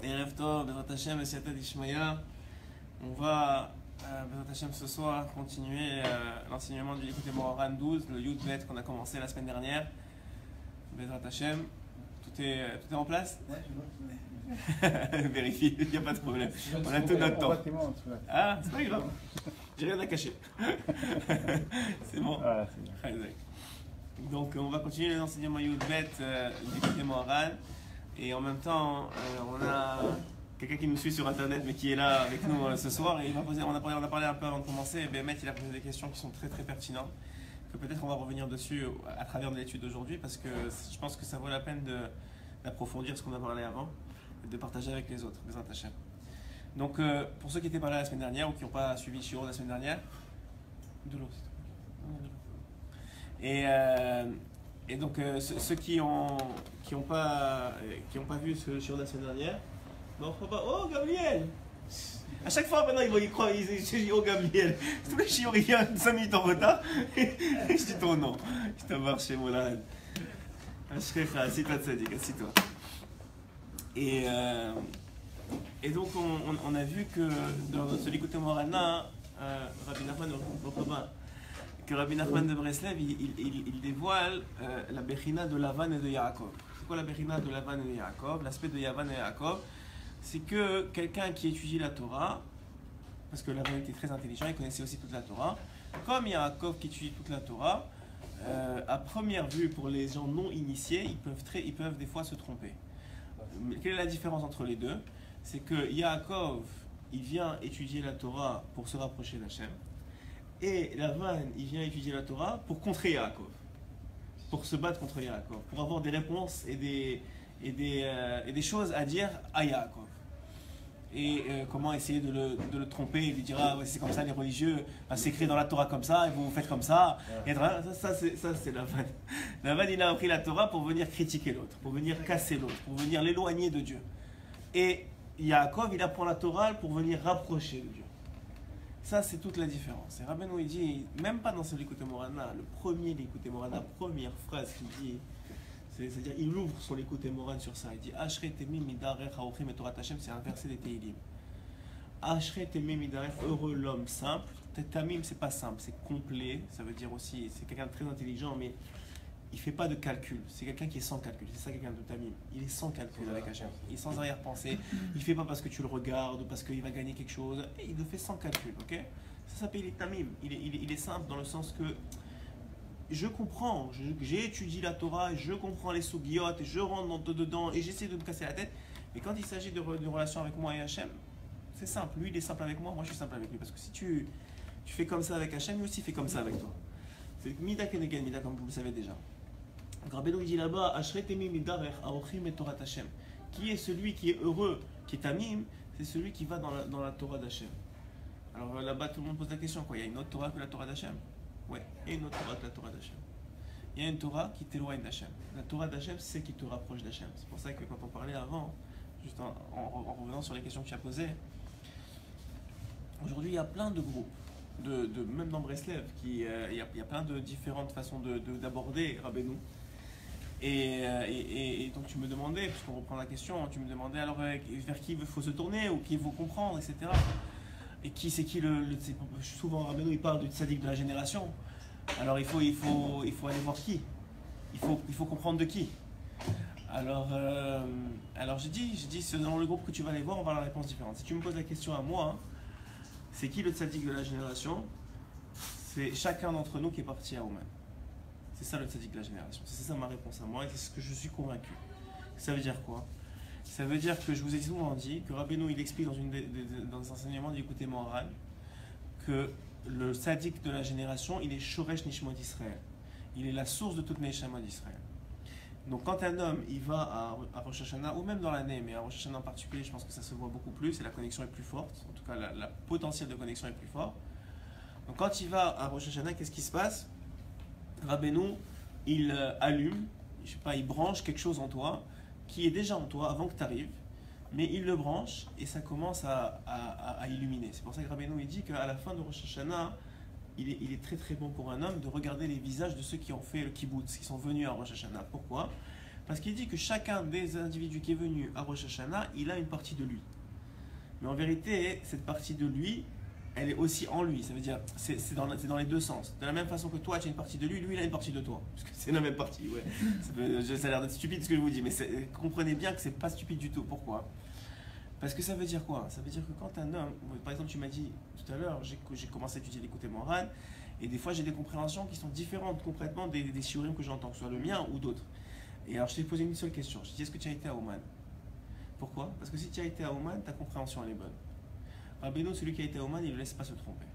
Erev Tov, Bezrat Hashem, Esiata Dishmaya. On va, Bezrat Hashem, ce soir, continuer l'enseignement du Likutei Moharan 12, le Yud Bet qu'on a commencé la semaine dernière. Bezrat Hashem, tout est en place? Vérifie, il n'y a pas de problème. On a tout notre temps. Ah, c'est pas grave. J'ai rien à cacher. C'est bon. Voilà, c'est bien. Donc, on va continuer l'enseignement Yud Bet du Likutei Moharan. Et en même temps, on a quelqu'un qui nous suit sur internet mais qui est là avec nous ce soir et on a parlé un peu avant de commencer et Bémet il a posé des questions qui sont très très pertinentes que peut-être on va revenir dessus à travers de l'étude d'aujourd'hui parce que je pense que ça vaut la peine d'approfondir ce qu'on a parlé avant et de partager avec les autres, les attachés. Donc pour ceux qui n'étaient pas là la semaine dernière ou qui n'ont pas suivi le shiur la semaine dernière, de l'eau. Et donc ceux qui n'ont pas vu ce shiur de la semaine dernière, non, pas. Oh Gabriel! À chaque fois maintenant ils croient, ils disent oh Gabriel. Tous les shiur il y a 5 minutes en retard. Et je dis ton nom. Je t'ai marché mon âne. Ashrecha, assis-toi Tzadik, assis-toi. Et donc on a vu que dans notre Likutei Moharan, Rabbi Nachman que Rabbi Nachman de Breslev, il dévoile la Bechina de Lavan et de Yaakov. C'est quoi la Bechina de Lavan et de Yaakov? L'aspect de Lavan et Yaakov, c'est que quelqu'un qui étudie la Torah, parce que Lavan était très intelligent, il connaissait aussi toute la Torah, comme Yaakov qui étudie toute la Torah, à première vue, pour les gens non initiés, ils peuvent des fois se tromper. Mais quelle est la différence entre les deux? C'est que Yaakov, il vient étudier la Torah pour se rapprocher d'Hachem. Et Lavan, il vient étudier la Torah pour contrer Yaakov, pour se battre contre Yaakov, pour avoir des réponses et des choses à dire à Yaakov. Et comment essayer de le tromper et lui dire ah ouais, c'est comme ça les religieux, c'est écrit dans la Torah comme ça et vous faites comme ça. Et ça c'est Lavan. Lavan il a appris la Torah pour venir critiquer l'autre, pour venir casser l'autre, pour venir l'éloigner de Dieu. Et Yaakov il apprend la Torah pour venir rapprocher de Dieu. Ça, c'est toute la différence. Et Rabbeinu, il dit, même pas dans ce Likutei Moharan, le premier Likutei Moharan, la première phrase qu'il dit, c'est-à-dire, il ouvre son Likutei Moharan sur ça. Il dit, Ashrei temim midarech haochim et Torat Hashem, c'est un verset des Tehilim. Ashrei temim midarech, heureux l'homme simple. Tamim, c'est pas simple, c'est complet. Ça veut dire aussi, c'est quelqu'un de très intelligent, mais il fait pas de calcul. C'est quelqu'un qui est sans calcul. C'est ça quelqu'un de Tamim. Il est sans calcul avec Hashem. Il est sans arrière-pensée. Il fait pas parce que tu le regardes ou parce qu'il va gagner quelque chose. Et il le fait sans calcul, ok? Ça s'appelle Tamim. Il est simple dans le sens que je comprends. J'ai étudié la Torah, je comprends les sougiyot, et je rentre dedans et j'essaie de me casser la tête. Mais quand il s'agit de relation avec moi et Hashem, c'est simple. Lui, il est simple avec moi. Moi, je suis simple avec lui. Parce que si tu fais comme ça avec Hashem, lui aussi fait comme ça avec toi. C'est Mida Kenegen Mida, comme vous le savez déjà. Rabbeinu dit là-bas, Ashrei temim midarech haochim et Torat Hashem. Qui est celui qui est heureux, qui est tamim? C'est celui qui va dans la Torah d'Hashem. Alors là-bas, tout le monde pose la question, quoi. Il y a une autre Torah que la Torah d'Hashem? Ouais, il y a une autre Torah que la Torah d'Hashem. Il y a une Torah qui t'éloigne d'Hashem. La Torah d'Hashem, c'est celle qui te rapproche d'Hashem. C'est pour ça que quand on parlait avant, juste en revenant sur les questions que tu as posées, aujourd'hui, il y a plein de groupes. Même dans Breslev, il y a plein de différentes façons d'aborder Rabbeinu. Et donc tu me demandais, puisqu'on reprend la question, tu me demandais alors vers qui il faut se tourner ou qui il faut comprendre, etc. Et qui c'est qui souvent Rabbeinu il parle du tzaddik de la génération. Alors il faut aller voir qui. Il faut comprendre de qui. Alors j'ai dit selon le groupe que tu vas aller voir, on va avoir la réponse différente. Si tu me poses la question à moi, c'est qui le tzaddik de la génération? C'est chacun d'entre nous qui est parti à Ouman. C'est ça le tzaddik de la génération. C'est ça ma réponse à moi et c'est ce que je suis convaincu. Ça veut dire quoi? Ça veut dire que je vous ai souvent dit que Rabbeinu il explique dans les enseignements du Likutei Moharan que le tzaddik de la génération il est Shoresh Nishmot d'Israël. Il est la source de toutes les neshamot d'Israël. Donc quand un homme il va à Rosh Hashanah ou même dans l'année, mais à Rosh Hashanah en particulier, je pense que ça se voit beaucoup plus et la connexion est plus forte. En tout cas, la potentiel de connexion est plus fort. Donc quand il va à Rosh Hashanah, qu'est-ce qui se passe? Rabbeinu, il allume, je sais pas, il branche quelque chose en toi qui est déjà en toi avant que tu arrives, mais il le branche et ça commence à illuminer. C'est pour ça que Rabbeinu il dit qu'à la fin de Rosh Hashanah, il est très très bon pour un homme de regarder les visages de ceux qui ont fait le kibbutz, qui sont venus à Rosh Hashanah. Pourquoi? Parce qu'il dit que chacun des individus qui est venu à Rosh Hashanah, il a une partie de lui. Mais en vérité, cette partie de lui, elle est aussi en lui. Ça veut dire, c'est dans les deux sens. De la même façon que toi, tu as une partie de lui, lui, il a une partie de toi. Parce que c'est la même partie, ouais. Ça a l'air d'être stupide ce que je vous dis, mais comprenez bien que c'est pas stupide du tout. Pourquoi? Parce que ça veut dire quoi? Ça veut dire que quand un homme, par exemple, tu m'as dit tout à l'heure, j'ai commencé à étudier l'écoute morale, et des fois j'ai des compréhensions qui sont différentes complètement des shiurim que j'entends, que ce soit le mien ou d'autres. Et alors je t'ai posé une seule question. Je t'ai dit, est-ce que tu as été à Oman? Pourquoi? Parce que si tu as été à Oman, ta compréhension elle est bonne. Rabbeinu, celui qui a été à Oman, il ne laisse pas se tromper.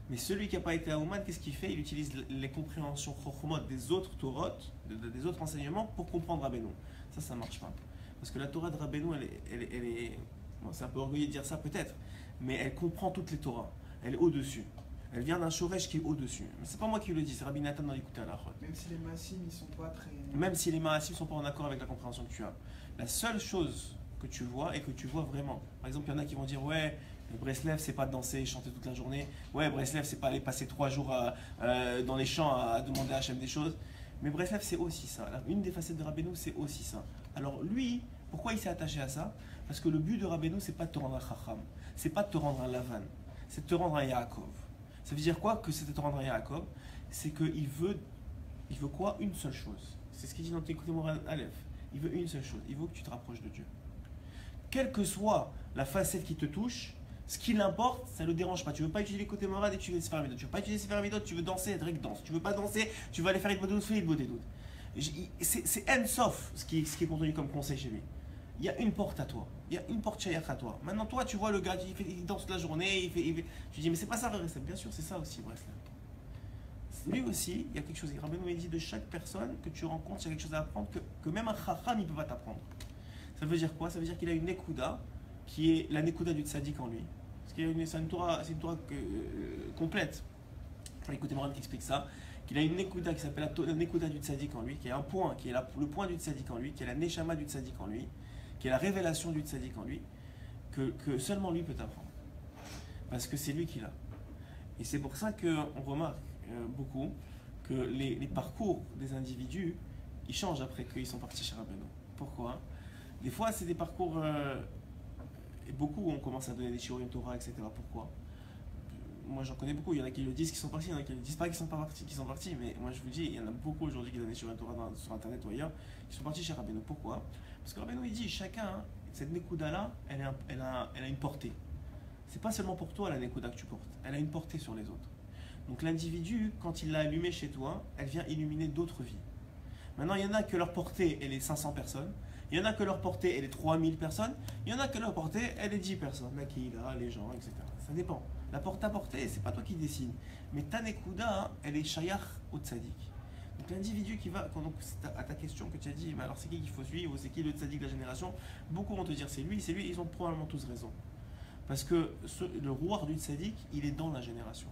Mais celui qui n'a pas été à Oman, qu'est-ce qu'il fait? Il utilise les compréhensions chokhmot des autres Torot, des autres enseignements pour comprendre Rabbeinu. Ça ne marche pas. Parce que la Torah de Rabbeinu, elle est bon, c'est un peu orgueilleux de dire ça peut-être, mais elle comprend toutes les Torahs. Elle est au-dessus. Elle vient d'un Shoresh qui est au-dessus. Mais c'est pas moi qui le dis, c'est Rabbi Nathan dans l'écoute à la Chod. Même si les Massim, ils sont pas très... Même si les Maasim sont pas en accord avec la compréhension que tu as. La seule chose que tu vois et que tu vois vraiment. Par exemple, il y en a qui vont dire, ouais, Breslev, c'est pas danser et chanter toute la journée. Ouais, Breslev, c'est pas aller passer 3 jours dans les champs à demander à Hachem des choses. Mais Breslev, c'est aussi ça. Une des facettes de Rabbeinu, c'est aussi ça. Alors lui, pourquoi il s'est attaché à ça? Parce que le but de Rabbeinu, c'est pas de te rendre un Chacham, c'est pas de te rendre un Lavan, c'est de te rendre un Yaakov. Ça veut dire quoi que c'est de te rendre un Yaakov? C'est qu'il veut quoi? Une seule chose. C'est ce qu'il dit dans Écoutez Moral Aleph. Il veut une seule chose, il veut que tu te rapproches de Dieu. Quelle que soit la facette qui te touche, ce qui l'importe, ça ne le dérange pas. Tu ne veux pas utiliser les côtés morales et tu veux faire Midot. Tu ne veux pas utiliser faire Midot, tu veux danser, être danse. Tu ne veux pas danser, tu vas aller faire une bonne fais une beauté doute. C'est end-sauf ce qui est contenu comme conseil chez lui. Il y a une porte à toi. Il y a une porte shayach à toi. Maintenant, toi, tu vois le gars, il danse toute la journée, tu dis, mais c'est pas ça, bien sûr, c'est ça aussi, bref. Lui aussi, il y a quelque chose. Rabbeinu dit de chaque personne que tu rencontres, il y a quelque chose à apprendre que même un chacham, il ne peut pas t'apprendre. Ça veut dire quoi? Ça veut dire qu'il a une nekuda, qui est la nekuda du tzaddik en lui. Parce qu'il y a c'est une Torah complète. Écoutez, Moran qui explique ça. Qu'il a une nekuda qui s'appelle la nekuda du tzaddik en lui, qui est un point, qui est le point du tzaddik en lui, qui est la neshama du tzaddik en lui, qui est la révélation du tzaddik en lui, que seulement lui peut apprendre. Parce que c'est lui qui l'a. Et c'est pour ça qu'on remarque beaucoup que les parcours des individus, ils changent après qu'ils sont partis chez Rabbeinu. Pourquoi? Des fois, c'est des parcours... et beaucoup, on commence à donner des shiurim Torah, etc. Pourquoi? Moi, j'en connais beaucoup. Il y en a qui le disent qu'ils sont partis, il y en a qui ne disent pas qu'ils sont pas partis, qu'ils sont partis. Mais moi, je vous dis, il y en a beaucoup aujourd'hui qui donnent des shiurim Torah sur Internet ou ailleurs, qui sont partis chez Rabbeinu. Pourquoi? Parce que Rabbeinu, il dit, chacun, cette nekuda-là, elle a une portée. C'est pas seulement pour toi la nekuda que tu portes. Elle a une portée sur les autres. Donc l'individu, quand il l'a allumée chez toi, elle vient illuminer d'autres vies. Maintenant, il y en a que leur portée, elle est 500 personnes. Il y en a que leur portée, elle est 3000 personnes. Il y en a que leur portée, elle est 10 personnes. La Kihila, les gens, etc. Ça dépend. Ta portée, c'est pas toi qui décide. Mais ta nekuda, elle est shayach au tzaddik. Donc l'individu qui va, donc à ta question que tu as dit, mais alors c'est qui qu'il faut suivre, c'est qui le tzaddik de la génération? Beaucoup vont te dire c'est lui, ils ont probablement tous raison. Parce que le roi du tzaddik, il est dans la génération.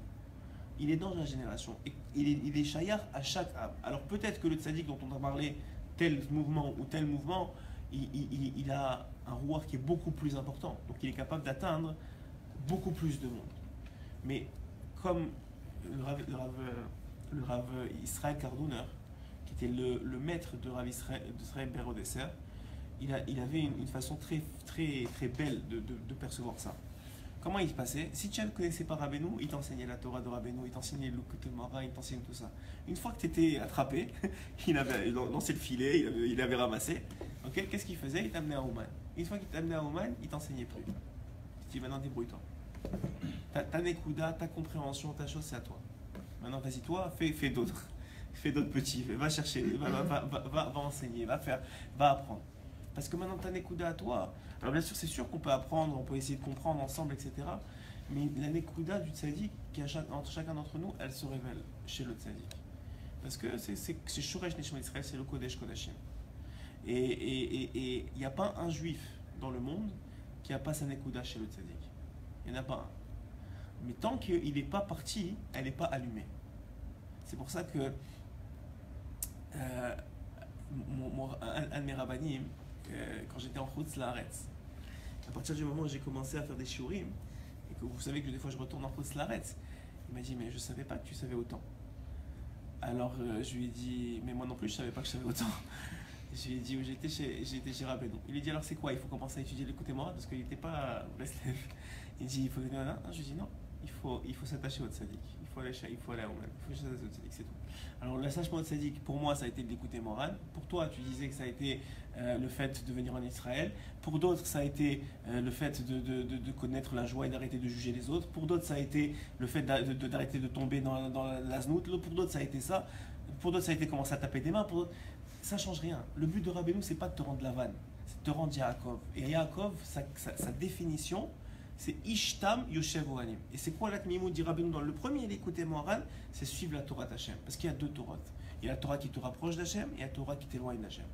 Il est dans la génération. Et il est shayach à chaque âme. Alors peut-être que le tzaddik dont on a parlé, tel mouvement ou tel mouvement, il a un roi qui est beaucoup plus important. Donc il est capable d'atteindre beaucoup plus de monde. Mais comme le Rav Israël Kardouner, qui était le maître de Rav Israël Berodesser, il avait une façon très, très, très belle de percevoir ça. Comment il se passait? Si tu ne connaissais pas Rabbeinu, il t'enseignait la Torah de Rabbeinu, il t'enseignait le Likutei Moharan, il t'enseignait tout ça. Une fois que tu étais attrapé, il avait lancé le filet, il avait ramassé. Okay, qu'est-ce qu'il faisait? Il t'amenait à Oman. Une fois qu'il t'amenait à Oman, il t'enseignait plus. Il dit maintenant débrouille-toi. Ta nekuda, ta compréhension, ta chose, c'est à toi. Maintenant vas-y toi, fais d'autres. Fais d'autres petits, va chercher, va enseigner, va apprendre. Parce que maintenant ta nekuda à toi, alors bien sûr c'est sûr qu'on peut apprendre, on peut essayer de comprendre ensemble, etc. Mais la nekuda du tzaddik, entre chacun d'entre nous, elle se révèle chez le tzaddik. Parce que c'est Shoresh Neshama Israël, c'est le Kodesh Kodashim. Et il n'y a pas un juif dans le monde qui n'a pas sa nekuda chez le tzaddik. Il n'y en a pas un. Mais tant qu'il n'est pas parti, elle n'est pas allumée. C'est pour ça que un de mes rabbanim, quand j'étais en Chutz Laaretz, à partir du moment où j'ai commencé à faire des shiurim, et que vous savez que des fois je retourne en Chutz Laaretz, il m'a dit mais je ne savais pas que tu savais autant. Alors je lui ai dit mais moi non plus je ne savais pas que je savais autant. Je lui ai dit, j'étais chez Rabbeinu. Il lui a dit, alors c'est quoi? Il faut commencer à étudier l'écoute moral parce qu'il n'était pas Breslev. Il dit, il faut. Non, je lui dis, non, il faut s'attacher au tzaddik. Il faut aller à Oman. Il faut s'attacher au tzaddik, c'est tout. Alors, l'attachement au tzaddik, pour moi, ça a été de l'écouter moral. Pour toi, tu disais que ça a été le fait de venir en Israël. Pour d'autres, ça a été le fait de connaître la joie et d'arrêter de juger les autres. Pour d'autres, ça a été le fait d'arrêter de tomber dans la znout. Pour d'autres, ça a été ça. Pour d'autres, ça a été commencer à taper des mains. Pour d'autres, ça ne change rien. Le but de Rabbeinu, c'est pas de te rendre la vanne, c'est de te rendre Yaakov. Et Yaakov, sa définition, c'est Ishtam Yoshev Ohanim. Et c'est quoi l'Atmimut dit Rabbeinu dans le premier, l'écouter moral, c'est suivre la Torah d'Hachem. Parce qu'il y a deux Torahs. Il y a la Torah qui te rapproche d'Hachem et la Torah qui t'éloigne d'Hachem.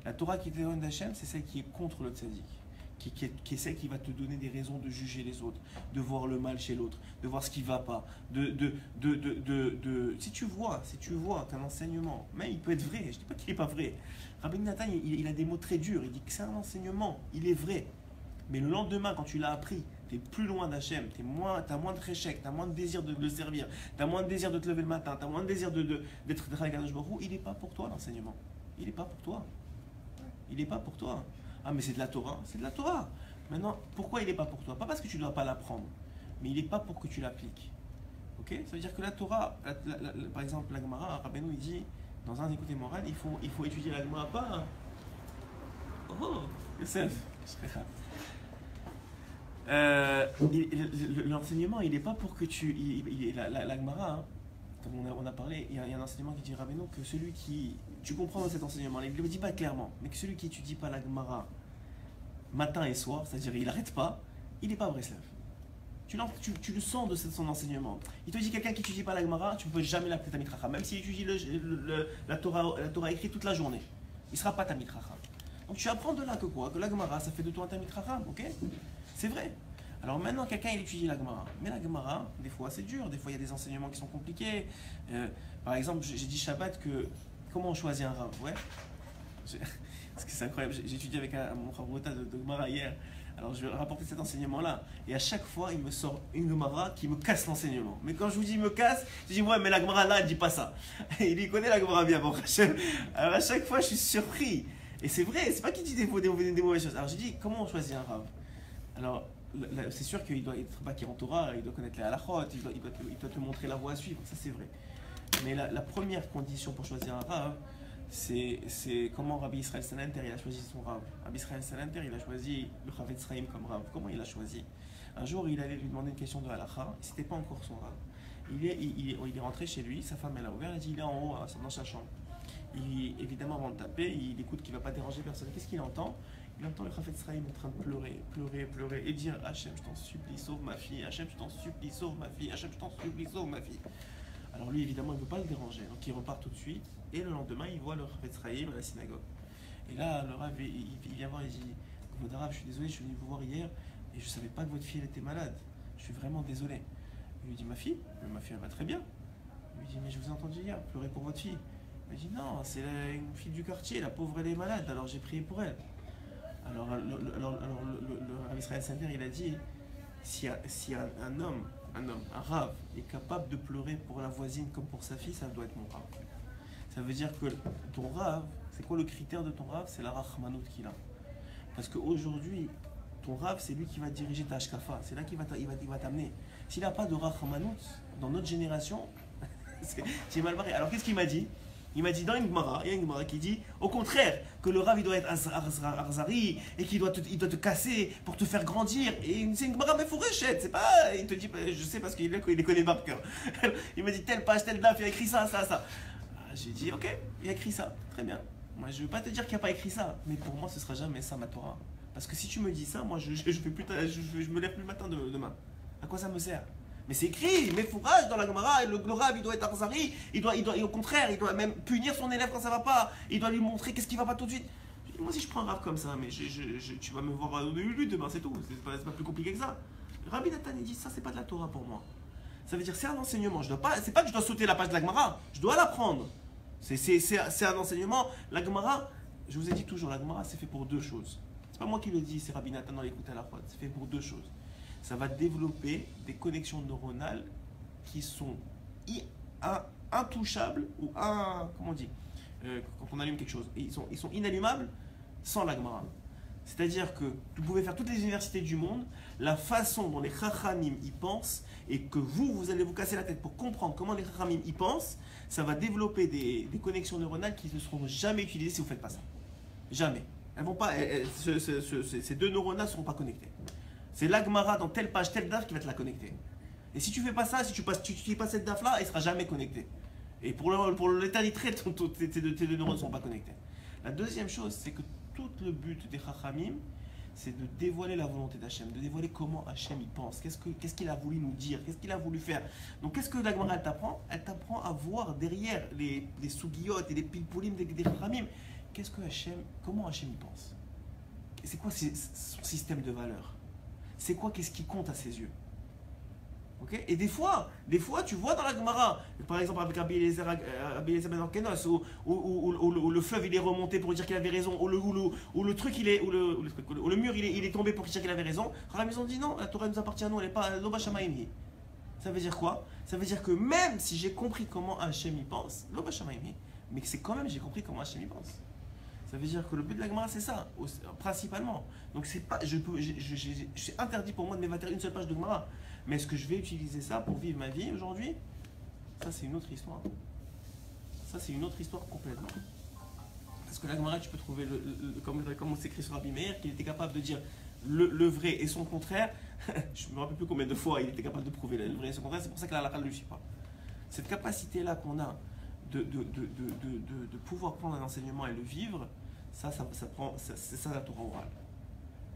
La Torah qui t'éloigne d'Hachem, c'est celle qui est contre le tzaddik. Qui est celle qui va te donner des raisons de juger les autres, de voir le mal chez l'autre, de voir ce qui ne va pas, si tu vois qu'un enseignement, même il peut être vrai, je ne dis pas qu'il n'est pas vrai. Rabbi Nathan, il a des mots très durs, il dit que c'est un enseignement, il est vrai. Mais le lendemain, quand tu l'as appris, tu es plus loin d'Hachem, tu as moins de réchec, tu as moins de désir de le servir, tu as moins de désir de te lever le matin, tu as moins de désir d'être avec un Baruch Hu, il n'est pas pour toi l'enseignement. Il n'est pas pour toi. Il n'est pas pour toi. Ah, mais c'est de la Torah, c'est de la Torah. Maintenant, pourquoi il n'est pas pour toi? Pas parce que tu ne dois pas l'apprendre, mais il n'est pas pour que tu l'appliques. Ok? Ça veut dire que la Torah, par exemple, la Gemara, Rabbeinu, il dit, dans un écouté moral, il faut étudier la Gemara, pas. Oh, Yosef. L'enseignement, il n'est pas pour que tu. La Gemara, hein, comme on a parlé, il y a un enseignement qui dit Rabbeinu que celui qui. Tu comprends dans cet enseignement, il ne le dit pas clairement, mais que celui qui étudie pas la Gemara matin et soir, c'est-à-dire il n'arrête pas, il n'est pas Breslev. Tu le sens de son enseignement. Il te dit quelqu'un qui n'étudie pas la Gemara, tu ne peux jamais l'appeler Tamid Chacham, même s'il étudie la Torah écrite toute la journée. Il ne sera pas Tamid Chacham. Donc tu apprends de là que quoi? Que la Gemara, ça fait de toi un Tamid Chacham, ok? C'est vrai. Alors maintenant, quelqu'un il étudie la Gemara. Mais la Gemara, des fois c'est dur, des fois il y a des enseignements qui sont compliqués. Par exemple, j'ai dit Shabbat que comment on choisit un Rav, ouais. Parce que c'est incroyable, j'ai étudié avec mon Rav de Gemara hier. Alors je vais rapporter cet enseignement-là. Et à chaque fois, il me sort une Gemara qui me casse l'enseignement. Mais quand je vous dis me casse, je dis ouais, mais la Gemara là, elle dit pas ça. Et il y connaît la Gemara bien, bon Hachem. Alors à chaque fois, je suis surpris. Et c'est vrai, c'est pas qu'il dit des mauvaises choses. Alors j'ai dit, comment on choisit un Rav? Alors, c'est sûr qu'il doit être Bakir en Torah, il doit connaître les halachot, il doit te montrer la voie à suivre, ça c'est vrai. Mais la première condition pour choisir un Rav, c'est comment Rabbi Israël Salanter il a choisi son Rav. Rabbi Israël Salanter, il a choisi le Chavetz Chaim comme Rav. Comment il a choisi? Un jour, il allait lui demander une question de halacha, et c'était pas encore son Rav. Il est rentré chez lui, sa femme elle a ouvert, elle a dit il est en haut, dans sa chambre. Évidemment, avant de taper, il écoute qu'il ne va pas déranger personne. Qu'est-ce qu'il entend? Il entend le Chavetz Chaim en train de pleurer et dire Hachem, je t'en supplie, sauve ma fille. Hachem, je t'en supplie, sauve ma fille. Hachem, je t'en supplie, sauve ma fille. Alors lui, évidemment, il ne veut pas le déranger. Donc il repart tout de suite. Et le lendemain, il voit le Chavetz Chaim à la synagogue. Et là, le Rav, il vient voir, il dit Votre Rav, je suis désolé, je suis venu vous voir hier et je ne savais pas que votre fille elle était malade. Je suis vraiment désolé. Il lui dit Ma fille elle va très bien. Il lui dit Mais je vous ai entendu hier pleurer pour votre fille. Il dit non, c'est une fille du quartier, la pauvre elle est malade, alors j'ai prié pour elle. Alors le Rabbi Israël Salanter il a dit si un homme, un Rav est capable de pleurer pour la voisine comme pour sa fille, ça doit être mon Rav. Ça veut dire que ton Rav, c'est quoi le critère de ton Rav? C'est la Rachmanout qu'il a. Parce qu'aujourd'hui, ton Rav, c'est lui qui va diriger ta Hashkafa, c'est là qu'il va t'amener. S'il n'a pas de Rachmanout, dans notre génération, c'est mal barré. Alors qu'est-ce qu'il m'a dit? Il m'a dit dans une Gemara, il y a une Gemara qui dit au contraire que le Rav il doit être Arzari et qu'il doit te casser pour te faire grandir. Et c'est une Gemara mais faut réchette, c'est pas. Il te dit je sais parce qu'il les connaît par cœur. Il m'a dit telle page, telle date, il a écrit ça. J'ai dit ok, il a écrit ça, très bien. Moi je veux pas te dire qu'il n'a pas écrit ça, mais pour moi ce sera jamais ça ma Torah. Parce que si tu me dis ça, moi je me lève plus le matin demain. À quoi ça me sert? Mais c'est écrit, mais fourrage dans la Gemara, le Rav il doit être Arzari, il doit, au contraire, il doit même punir son élève quand ça va pas, il doit lui montrer qu'est-ce qui va pas tout de suite. Moi si je prends un Rav comme ça, mais tu vas me voir au début demain, c'est tout, c'est pas plus compliqué que ça. Rabbi Nathan il dit ça c'est pas de la Torah pour moi. Ça veut dire c'est un enseignement, c'est pas que je dois sauter la page de la Gemara, je dois l'apprendre. C'est un enseignement, la Gemara, je vous ai dit toujours, la Gemara c'est fait pour deux choses. C'est pas moi qui le dis, c'est Rabbi Nathan dans l'écoute à la fois, c'est fait pour deux choses. Ça va développer des connexions neuronales qui sont intouchables ou comment on dit quand on allume quelque chose. Et ils sont inallumables sans la Gemara. C'est-à-dire que vous pouvez faire toutes les universités du monde, la façon dont les Chachamim y pensent, et que vous allez vous casser la tête pour comprendre comment les Chachamim y pensent, ça va développer des connexions neuronales qui ne seront jamais utilisées si vous ne faites pas ça. Jamais. Elles vont pas, ces deux neurones ne seront pas connectés. C'est l'Agmara dans telle page, telle daf qui va te la connecter. Et si tu ne fais pas ça, si tu n'utilises pas cette daf-là, elle ne sera jamais connectée. Et pour l'éternité, tes deux neurones ne seront pas connectés. La deuxième chose, c'est que tout le but des Chachamim, c'est de dévoiler la volonté d'Hachem, de dévoiler comment Hachem y pense, qu'est-ce qu'il a voulu nous dire, qu'est-ce qu'il a voulu faire. Donc qu'est-ce que la Gemara t'apprend? Elle t'apprend à voir derrière les sougiotes et les pilpoulim des Chachamim, comment Hachem y pense. C'est quoi son système de valeurs? C'est quoi, qu'est-ce qui compte à ses yeux? Okay. Et des fois, tu vois dans la Gemara, par exemple avec Rabbi Eliezer ben Orkenos, où le fleuve il est remonté pour dire qu'il avait raison, ou le truc le mur il est tombé pour dire qu'il avait raison. Alors ils ont dit non, la Torah nous appartient à nous, elle n'est pas Loba Shamayim. Ça veut dire quoi? Ça veut dire que même si j'ai compris comment Hachem y pense, Loba Shamayim, mais que c'est quand même j'ai compris comment Hachem y pense. Ça veut dire que le but de la Gemara c'est ça, principalement. Donc c'est pas, c'est interdit pour moi de m'évater une seule page de Gemara. Mais est-ce que je vais utiliser ça pour vivre ma vie aujourd'hui? Ça, c'est une autre histoire. Ça, c'est une autre histoire complètement. Parce que la Gemara, tu peux trouver, comme on s'écrit sur Rabbi Meir, qu'il était capable de dire le vrai et son contraire. Je ne me rappelle plus combien de fois il était capable de prouver le vrai et son contraire. C'est pour ça que la halakha ne le suit pas. Cette capacité-là qu'on a de pouvoir prendre un enseignement et le vivre, c'est ça la Torah orale.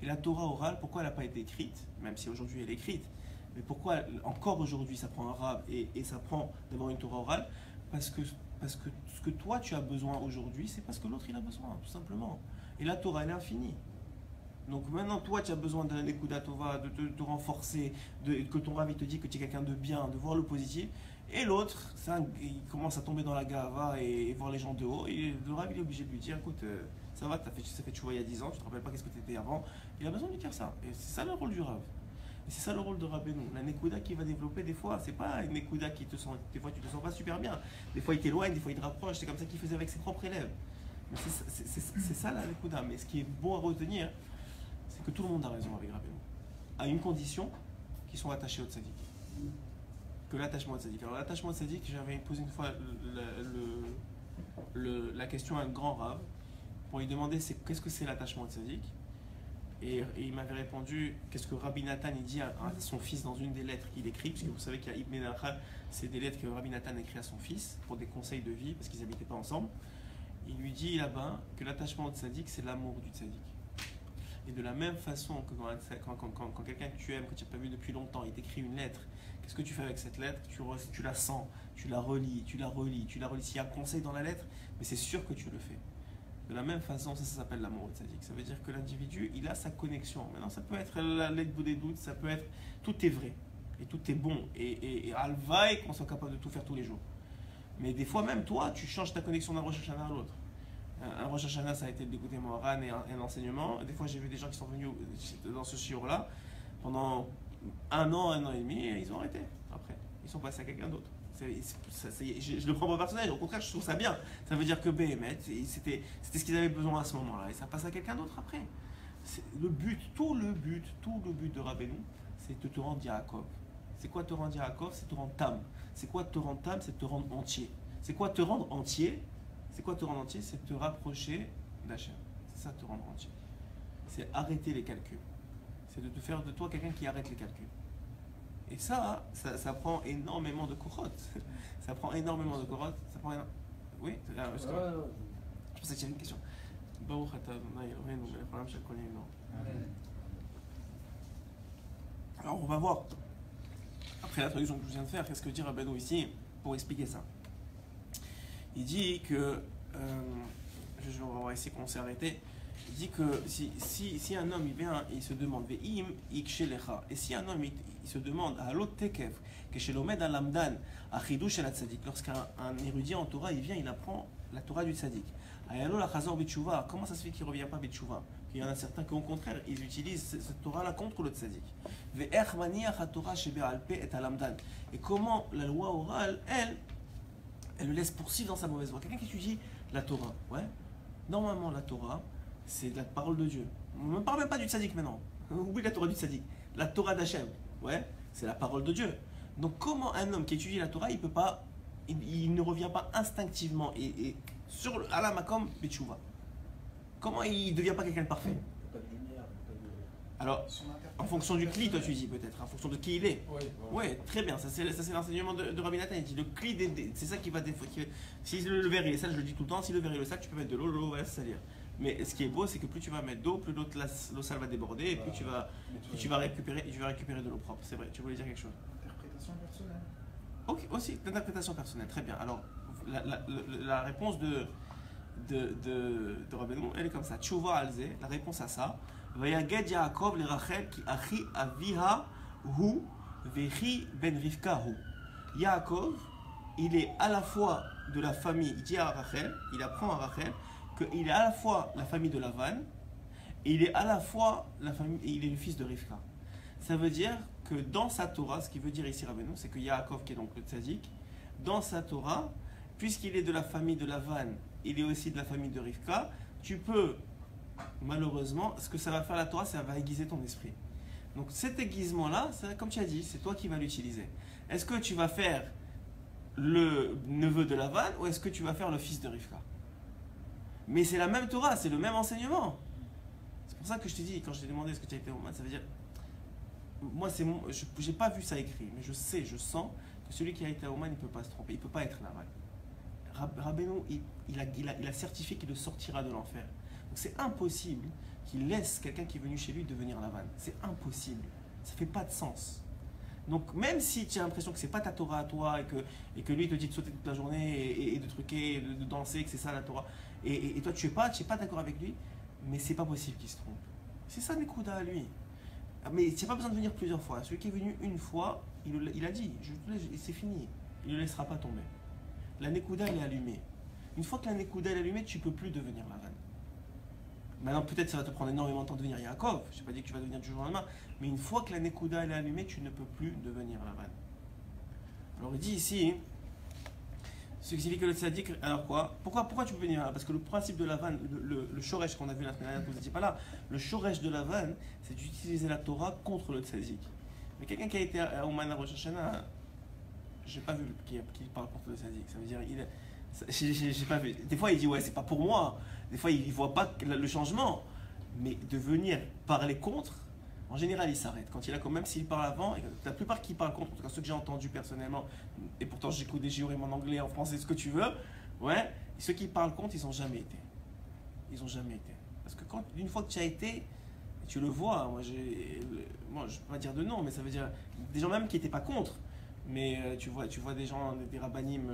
Et la Torah orale, pourquoi elle n'a pas été écrite, même si aujourd'hui elle est écrite, mais pourquoi encore aujourd'hui ça prend un rab et ça prend d'avoir une Torah orale? Parce que ce que toi tu as besoin aujourd'hui, c'est parce que l'autre il a besoin, tout simplement. Et la Torah elle est infinie. Donc maintenant toi tu as besoin d'un Nekuda Tova, de te renforcer, que ton rab il te dit que tu es quelqu'un de bien, de voir le positif. Et l'autre, il commence à tomber dans la gava et voir les gens de haut. Et le rab il est obligé de lui dire écoute, ça va, ça fait tu vois il y a 10 ans, tu te rappelles pas qu'est-ce que tu étais avant. Il a besoin de lui dire ça. Et c'est ça le rôle du rab. Et c'est ça le rôle de Rabbeinu. La Nekuda qui va développer des fois, c'est pas une Nekuda qui te sent, des fois tu te sens pas super bien. Des fois il t'éloigne, des fois il te rapproche. C'est comme ça qu'il faisait avec ses propres élèves. Mais c'est ça la Nekuda. Mais ce qui est bon à retenir, c'est que tout le monde a raison avec Rabbeinu. À une condition, qu'ils sont attachés au tzaddik. Que l'attachement au tzaddik. Alors l'attachement au tzaddik, j'avais posé une fois la question à un grand rab pour lui demander qu'est-ce que c'est l'attachement au tzaddik. Et il m'avait répondu, qu'est-ce que Rabbi Nathan il dit à son fils dans une des lettres qu'il écrit, parce que vous savez qu'il y a Ibn Menachal, c'est des lettres que Rabbi Nathan écrit à son fils pour des conseils de vie, parce qu'ils n'habitaient pas ensemble. Il lui dit là-bas que l'attachement au tzaddik, c'est l'amour du tzaddik. Et de la même façon que quand quelqu'un que tu aimes, que tu n'as pas vu depuis longtemps, il t'écrit une lettre, qu'est-ce que tu fais avec cette lettre? Tu la sens, tu la relis. S'il y a un conseil dans la lettre, mais c'est sûr que tu le fais. De la même façon, ça s'appelle l'amour tzaddik. Ça veut dire que l'individu, il a sa connexion. Maintenant, ça peut être la lettre des doutes, ça peut être... Tout est vrai, et tout est bon. Et alvaï qu'on soit capable de tout faire tous les jours. Mais des fois même, toi, tu changes ta connexion d'un Rosh Hashanah à l'autre. Un Rosh Hashanah, ça a été d'écouter Moharan et un enseignement. Des fois, j'ai vu des gens qui sont venus dans ce shiur-là pendant un an et demi, et ils ont arrêté. Après, ils sont passés à quelqu'un d'autre. Je le prends pas personnel, au contraire je trouve ça bien. Ça veut dire que c'était ce qu'ils avaient besoin à ce moment-là et ça passe à quelqu'un d'autre après. Tout le but de Rabbeinu, c'est de te rendre Yaakov. C'est quoi te rendre Yaakov? C'est te rendre Tam. C'est quoi te rendre Tam? C'est te rendre entier. C'est quoi te rendre entier? C'est quoi te rendre entier? C'est te rapprocher d'Hachem. C'est ça te rendre entier. C'est arrêter les calculs. C'est de te faire de toi quelqu'un qui arrête les calculs. Et ça prend énormément de kourotes. Ça prend énormément de kourotes. Oui, je pensais que tu avais une question. Alors on va voir, après la traduction que je viens de faire, qu'est-ce que dit Rabbeinu ici pour expliquer ça. Il dit que, on va essayer qu'on s'est arrêté. Il dit que si un homme il vient, il se demande et si un homme il se demande à l'autre tekev que chez l'omed al lamdan à chidush el tzadik, lorsqu'un érudit en Torah il vient, il apprend la Torah du tzadik. Ayalo la chazor b'tshuva, comment ça se fait qu'il ne revient pas b'tshuva? Il y en a certains qui au contraire ils utilisent cette Torah là contre le tzadik. Ve'ech maniach haTorah shebe'alpe et alamdan, et comment la loi orale elle le laisse poursuivre dans sa mauvaise voie. Quelqu'un qui étudie La Torah, ouais. Normalement, la Torah, c'est la parole de Dieu. On ne parle même pas du tzaddik maintenant. Oublie la Torah du tzaddik. La Torah d'Hachem, ouais, c'est la parole de Dieu. Donc comment un homme qui étudie la Torah, il peut pas, il ne revient pas instinctivement et sur le Ala Makom Betchouva. Comment il ne devient pas quelqu'un de parfait? Pas de lumière, pas de... Alors, en fonction du cli, toi tu dis peut-être, en fonction de qui il est. Oui, Ouais, très bien, ça c'est l'enseignement de Rabbi Nathan. Il dit le cli, c'est ça qui va défaire. Si le verre il est sale, je le dis tout le temps, si le verre il est sale, tu peux mettre de l'eau va se salir. Mais ce qui est beau, c'est que plus tu vas mettre d'eau, plus l'eau sale va déborder, et plus tu vas récupérer de l'eau propre. C'est vrai, tu voulais dire quelque chose? Interprétation personnelle. Ok, aussi, l'interprétation personnelle, très bien. Alors, la réponse de Rabbeinu, elle est comme ça. Tchouva alze, la réponse à ça. Vayaged Yaakov le Rachel ki achi aviha hu vechi ben Rivka hu. Yaakov, il est à la fois de la famille, il dit à Rachel, il apprend à Rachel qu'il est à la fois la famille de Lavan et il est à la fois la famille, il est le fils de Rivka. Ça veut dire que dans sa Torah, ce qui veut dire ici Rabbeinu, c'est que Yaakov, qui est donc le tzaddik, dans sa Torah, puisqu'il est de la famille de Lavan, il est aussi de la famille de Rivka, tu peux, malheureusement, ce que ça va faire la Torah, ça va aiguiser ton esprit. Donc cet aiguisement-là, comme tu as dit, c'est toi qui vas l'utiliser. Est-ce que tu vas faire le neveu de Lavan ou est-ce que tu vas faire le fils de Rivka? Mais c'est la même Torah, c'est le même enseignement. C'est pour ça que je t'ai dit, quand je t'ai demandé est-ce que tu as été Oman, ça veut dire... Moi, je n'ai pas vu ça écrit, mais je sais, je sens que celui qui a été à Oman, il ne peut pas se tromper, il ne peut pas être Lavan. Rabbeinu, il a certifié qu'il sortira de l'enfer. Donc c'est impossible qu'il laisse quelqu'un qui est venu chez lui devenir Lavan. C'est impossible. Ça ne fait pas de sens. Donc même si tu as l'impression que c'est pas ta Torah à toi et que lui il te dit de sauter toute la journée et de truquer, de danser, que c'est ça la Torah, et toi tu n'es pas d'accord avec lui, mais c'est pas possible qu'il se trompe. C'est ça Nekuda à lui. Mais tu n'as pas besoin de venir plusieurs fois. Celui qui est venu une fois, il a dit, c'est fini. Il ne le laissera pas tomber. La Nekuda elle est allumée. Une fois que la Nekuda elle est allumée, tu ne peux plus devenir Lavan. Maintenant peut-être ça va te prendre énormément de temps de devenir Yaakov. Je n'ai pas dit que tu vas devenir du jour au lendemain. Mais une fois que la Nekuda elle est allumée, tu ne peux plus devenir Lavan. Alors il dit ici, ce qui signifie que le tzaddik, alors quoi? Pourquoi tu peux venir là? Parce que le principe de Lavan, le shoresh qu'on a vu la semaine dernière, vous n'étiez pas là, le shoresh de Lavan, c'est d'utiliser la Torah contre le tzaddik. Mais quelqu'un qui a été à Ouman à Rosh Hashanah, j'ai pas vu qui parle contre le tzaddik. Ça veut dire, j'ai pas vu. Des fois il dit ouais c'est pas pour moi. Des fois il voit pas le changement. Mais de venir parler contre, en général il s'arrête. Quand il a quand même s'il parle avant, et la plupart qui parlent contre, en tout cas ceux que j'ai entendus personnellement, et pourtant j'écoute des géorymes en anglais, en français, ce que tu veux, ouais, ceux qui parlent contre ils ont jamais été. Ils ont jamais été. Parce que une fois que tu as été, tu le vois, moi je peux pas dire de non, mais ça veut dire des gens même qui n'étaient pas contre. Mais tu vois des gens, des rabbanim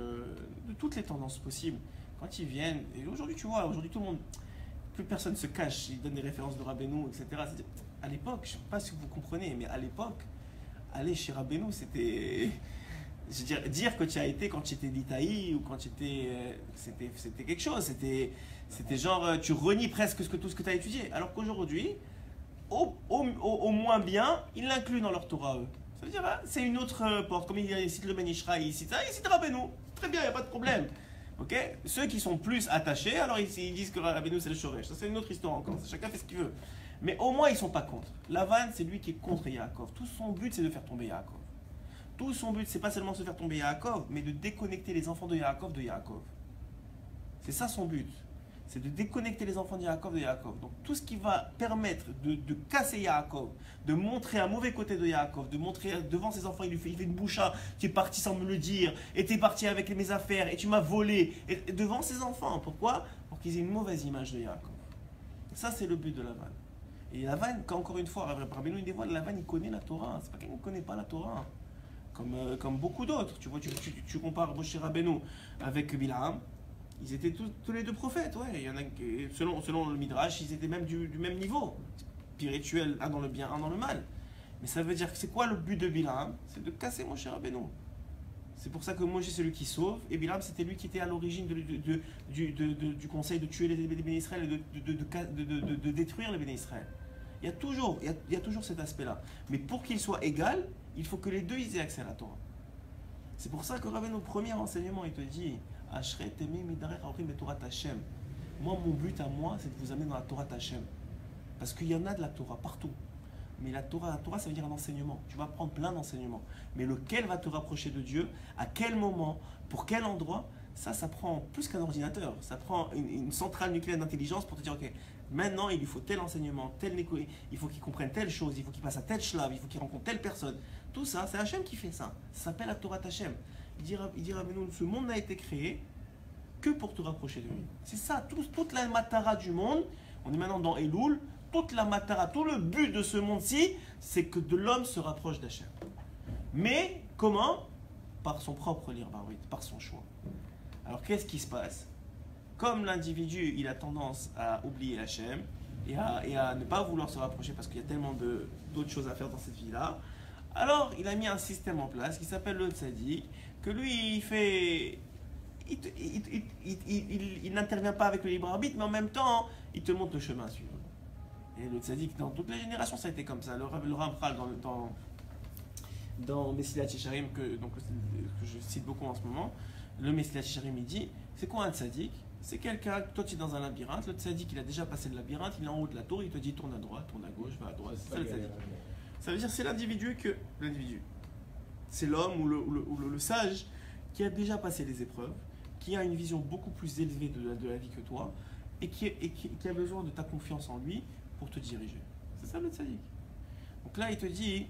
de toutes les tendances possibles, quand ils viennent, et aujourd'hui tu vois, aujourd'hui tout le monde, plus personne se cache, ils donnent des références de Rabbeinu, etc. À l'époque, je ne sais pas si vous comprenez, mais à l'époque, aller chez Rabbeinu, c'était... Je veux dire que tu as été quand tu étais d'Itaï ou quand tu étais... C'était quelque chose, c'était genre, tu renies presque tout ce que tu as étudié. Alors qu'aujourd'hui, au moins bien, ils l'incluent dans leur Torah, eux. Ça veut dire, hein, c'est une autre porte. Comme il cite le Ben Ishra, il cite ça, il cite Rabbeinu. Très bien, il n'y a pas de problème. Okay, ceux qui sont plus attachés, alors ils disent que Rabbeinu c'est le Shoresh. Ça c'est une autre histoire encore. Chacun fait ce qu'il veut. Mais au moins ils ne sont pas contre. Lavan c'est lui qui est contre Yaakov. Tout son but c'est de faire tomber Yaakov. Tout son but c'est pas seulement de se faire tomber Yaakov, mais de déconnecter les enfants de Yaakov. C'est ça son but. C'est de déconnecter les enfants de Yaakov. Donc tout ce qui va permettre de casser Yaakov, de montrer un mauvais côté de Yaakov, de montrer devant ses enfants, il fait une boucha, tu es parti sans me le dire, et tu es parti avec mes affaires, et tu m'as volé, et devant ses enfants. Pourquoi? Pour qu'ils aient une mauvaise image de Yaakov. Ça c'est le but de Lavan. Et Lavan, encore une fois, Rabbeinu il dévoile, Lavan il connaît la Torah, c'est pas quelqu'un qui ne connaît pas la Torah. Comme beaucoup d'autres, tu vois, tu compares Moshe Rabbeinu avec Bilam. Ils étaient tous les deux prophètes, ouais. Il y en a, selon le Midrash, ils étaient même du même niveau spirituel, un dans le bien, un dans le mal. Mais ça veut dire que c'est quoi le but de Bilam? C'est de casser Moshe Rabbeinu. C'est pour ça que Moshe c'est celui qui sauve, et Bilam c'était lui qui était à l'origine du conseil de tuer les Béné Israël et de détruire les Béné Israël. Il y a toujours cet aspect-là. Mais pour qu'ils soient égaux, il faut que les deux ils aient accès à la Torah. C'est pour ça que Rabbeinu, au premier enseignement, il te dit Ashret Temi Midarer Aorim et Torah Hashem. Moi, mon but à moi, c'est de vous amener dans la Torah Hashem. Parce qu'il y en a de la Torah partout. Mais la Torah, ça veut dire un enseignement. Tu vas prendre plein d'enseignements. Mais lequel va te rapprocher de Dieu, à quel moment, pour quel endroit, ça prend plus qu'un ordinateur. Ça prend une centrale nucléaire d'intelligence pour te dire, ok, maintenant il lui faut tel enseignement, il faut qu'il comprenne telle chose, il faut qu'il passe à tel shlav, il faut qu'il rencontre telle personne. Tout ça, c'est Hachem qui fait ça. Ça s'appelle la Torah Hachem. Il dira, mais nous, ce monde n'a été créé que pour te rapprocher de lui. C'est ça, toute la matara du monde. On est maintenant dans Elul. Toute la matara, tout le but de ce monde-ci, c'est que de l'homme se rapproche d'Hachem. Mais comment? Par son propre libre arbitre, par son choix. Alors qu'est-ce qui se passe? Comme l'individu, il a tendance à oublier Hachem et à ne pas vouloir se rapprocher parce qu'il y a tellement d'autres choses à faire dans cette vie-là, alors il a mis un système en place qui s'appelle le tzaddik, que lui, il n'intervient pas avec le libre arbitre, mais en même temps, il te montre le chemin à suivre. Et le tzaddik, dans toutes les générations, ça a été comme ça. Le Ramchal, dans Mesilat Yesharim, que je cite beaucoup en ce moment, le Mesilat Yesharim, il dit, c'est quoi un tzaddik? C'est quelqu'un, toi tu es dans un labyrinthe, le tzaddik, il a déjà passé le labyrinthe, il est en haut de la tour, il te dit, tourne à droite, tourne à gauche, va à droite, c'est ça le tzaddik. Ça veut dire c'est l'individu. C'est l'homme ou le sage qui a déjà passé les épreuves, qui a une vision beaucoup plus élevée de la vie que toi, et qui a besoin de ta confiance en lui pour te diriger. C'est ça le tzaddik. Donc là, il te dit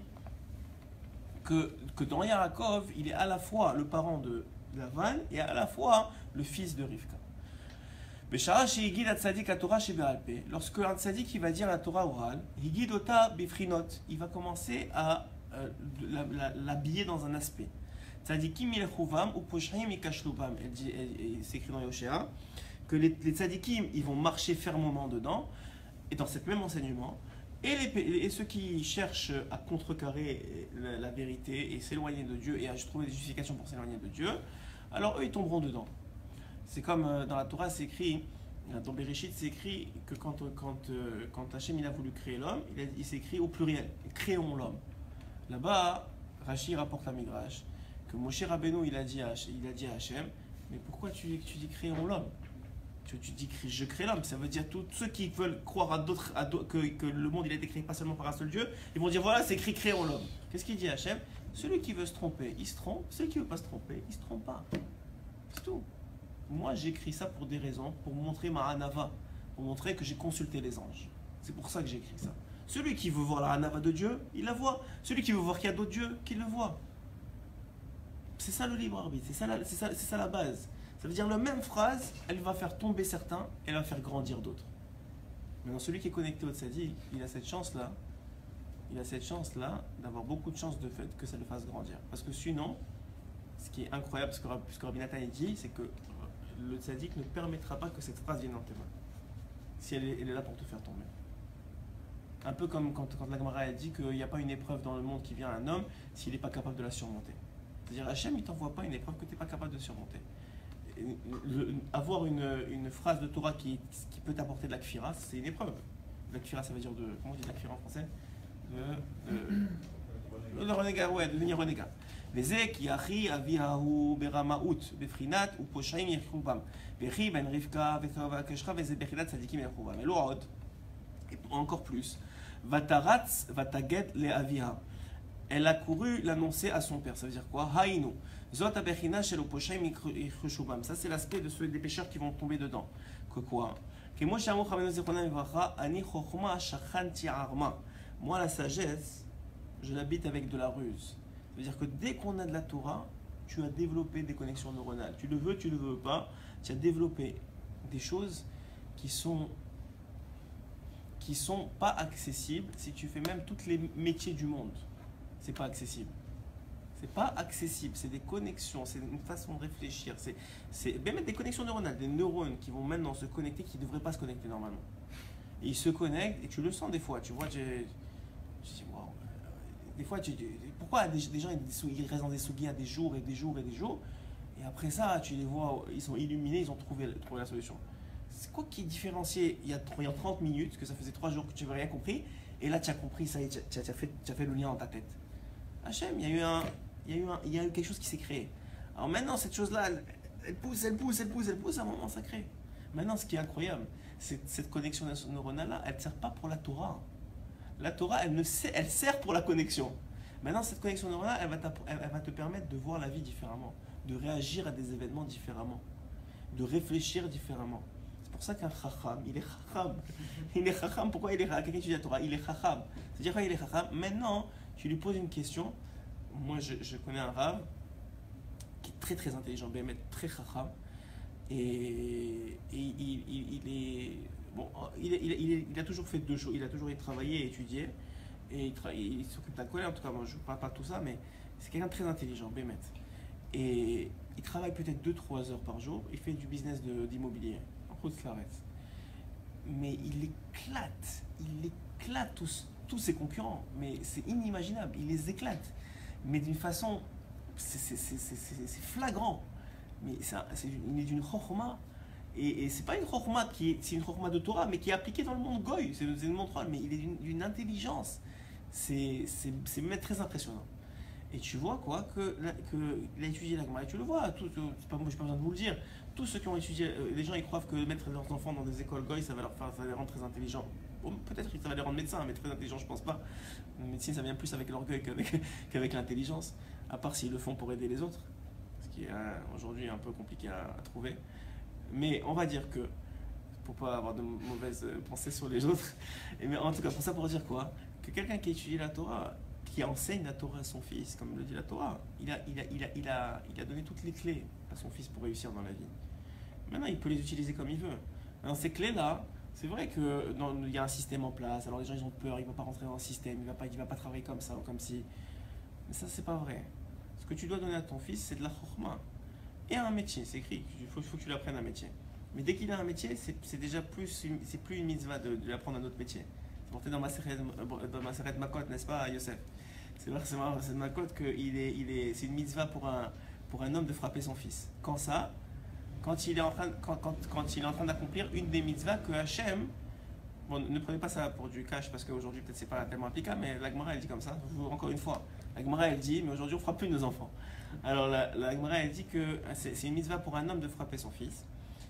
que dans Yaakov, il est à la fois le parent de Lavan et à la fois le fils de Rivka. Lorsque un tzaddik il va dire la Torah orale, il va commencer à l'habiller dans un aspect. Tzadikim ilchuvam ou poshrim ikashlubam. C'est écrit dans Yoshéa que les tzadikim ils vont marcher fermement dedans et dans cet même enseignement. Et ceux qui cherchent à contrecarrer la vérité et s'éloigner de Dieu et à trouver des justifications pour s'éloigner de Dieu, alors eux ils tomberont dedans. C'est comme dans la Torah, c'est écrit, dans Bereshit, c'est écrit que quand Hachem il a voulu créer l'homme, il s'est écrit au pluriel, créons l'homme. Là-bas, Rashi rapporte à Midrash que Moshe Rabbeinu il a dit à Hachem, mais pourquoi tu dis créons l'homme? Tu dis je crée l'homme, ça veut dire tous ceux qui veulent croire que le monde il a été créé pas seulement par un seul Dieu, ils vont dire voilà c'est écrit créons l'homme. Qu'est-ce qu'il dit Hachem? Celui qui veut se tromper, il se trompe, celui qui veut pas se tromper, il se trompe pas. C'est tout. Moi j'écris ça pour des raisons, pour montrer ma hanava, pour montrer que j'ai consulté les anges. C'est pour ça que j'ai écrit ça. Celui qui veut voir la hanava de Dieu, il la voit. Celui qui veut voir qu'il y a d'autres dieux, qu'il le voit. C'est ça le libre arbitre, c'est ça la base. Ça veut dire la même phrase, elle va faire tomber certains, elle va faire grandir d'autres. Maintenant, celui qui est connecté au tzaddik, il a cette chance-là d'avoir beaucoup de chance de fait que ça le fasse grandir. Parce que sinon, ce qui est incroyable, ce que Rabbi Nathan dit, c'est que le tzaddik ne permettra pas que cette phrase vienne dans tes mains. Si elle est là pour te faire tomber. Un peu comme quand la Gemara a dit qu'il n'y a pas une épreuve dans le monde qui vient à un homme s'il n'est pas capable de la surmonter. C'est-à-dire, Hachem, il ne t'envoie pas une épreuve que tu n'es pas capable de surmonter. Avoir une phrase de Torah qui peut t'apporter de la kfira, c'est une épreuve. La kfira, ça veut dire comment on dit la kfira en français? Le renégat, ouais, de devenir renégat. וזה כי אחי אבי ההוא ברמאות, בבחינת ופושעים יחובם. וכי בן רבקה וקשחה וזה בחינת צדיקים יחובם. אלו עוד, encore plus. ותרץ ותגד לאביה. Elle a couru l'annoncer à son père. Ça veut dire quoi? Haïnou. Zot abechina shel uposhaim yichshubam. Ça c'est l'aspect de ceux des pécheurs qui vont tomber dedans. Que quoi? Que moi shamu chavenu zichronam ivracha ani chokhma shachanti arma. Moi la sagesse, je l'habite avec de la ruse. Ça veut dire que dès qu'on a de la Torah, tu as développé des connexions neuronales. Tu le veux pas, tu as développé des choses qui sont pas accessibles si tu fais même tous les métiers du monde. C'est pas accessible. C'est pas accessible, c'est des connexions, c'est une façon de réfléchir. C'est même des connexions neuronales, des neurones qui vont maintenant se connecter, qui ne devraient pas se connecter normalement. Et ils se connectent et tu le sens des fois. Tu vois, je dis, wow. Des fois, pourquoi des gens ils restent dans des sougis à des jours et des jours et des jours, et après ça, tu les vois, ils sont illuminés, ils ont trouvé la solution. C'est quoi qui est différencié il y a 30 minutes, que ça faisait 3 jours que tu n'avais rien compris, et là tu as compris, ça y est, tu as fait le lien dans ta tête. Hachem, il y a eu quelque chose qui s'est créé. Alors maintenant, cette chose-là, elle pousse, à un moment sacré. Maintenant, ce qui est incroyable, c'est que cette connexion neuronale-là, elle ne sert pas pour la Torah. La Torah, elle sert pour la connexion. Maintenant, cette connexion neuronale, elle va te permettre de voir la vie différemment, de réagir à des événements différemment, de réfléchir différemment. C'est pour ça qu'un chacham, il est chacham. Il est chacham. Pourquoi il est chacham? Quelqu'un qui étudie la Torah, il est chacham. C'est-à-dire quoi, il est chacham? Maintenant, tu lui poses une question. Moi, je connais un rav qui est très très intelligent, très chacham. Et il est. Bon, il a toujours fait deux choses. Il a toujours travaillé et étudié. Et il s'occupe d'un collègue. En tout cas, moi, je ne parle pas de tout ça, mais c'est quelqu'un de très intelligent, Bémet. Et il travaille peut-être 2-3 heures par jour. Il fait du business d'immobilier. En gros, de l'arrête. Mais il éclate tous ses concurrents. Mais c'est inimaginable. Il les éclate. Mais d'une façon. C'est flagrant. Mais il est d'une chokhma. Et c'est pas une chokhma c'est une chokhma de Torah, mais qui est appliquée dans le monde goy. C'est une monde troll, mais il est d'une intelligence. C'est même très impressionnant. Et tu vois quoi, qu'il a étudié la Gemara. Et tu le vois, c'est pas moi, j'ai pas besoin de vous le dire. Tous ceux qui ont étudié, les gens ils croient que mettre leurs enfants dans des écoles goy, ça va les rendre très intelligents. Bon, peut-être que ça va les rendre médecins, mais très intelligents, je pense pas. La médecine, ça vient plus avec l'orgueil qu'avec l'intelligence, à part s'ils le font pour aider les autres. Qui est aujourd'hui un peu compliqué à trouver. Mais on va dire que, pour pas avoir de mauvaises pensées sur les autres, mais en tout cas, pour ça, pour dire quoi? Que quelqu'un qui étudie la Torah, qui enseigne la Torah à son fils, comme le dit la Torah, il a donné toutes les clés à son fils pour réussir dans la vie. Maintenant, il peut les utiliser comme il veut. Maintenant, ces clés-là, c'est vrai qu'il y a un système en place, alors les gens ils ont peur, il ne va pas rentrer dans le système, il va pas travailler comme ça ou comme si. Mais ça, c'est pas vrai. Ce que tu dois donner à ton fils, c'est de la chokhma. Et un métier, c'est écrit. Il faut que tu lui apprennes un métier. Mais dès qu'il a un métier, c'est déjà plus une mitzvah de lui apprendre un autre métier. C'est porté dans Maseret Makot, n'est-ce pas, Yosef? C'est vrai, c'est Makot que c'est une mitzvah pour un homme de frapper son fils. Quand il est en train d'accomplir une des mitzvahs que Hachem. Bon, ne prenez pas ça pour du cash parce qu'aujourd'hui peut-être c'est pas tellement applicable, mais la Gemara elle dit comme ça. Encore une fois, la Gemara elle dit, mais aujourd'hui on frappe plus nos enfants. Alors la Gemara elle dit que c'est une mitzvah pour un homme de frapper son fils.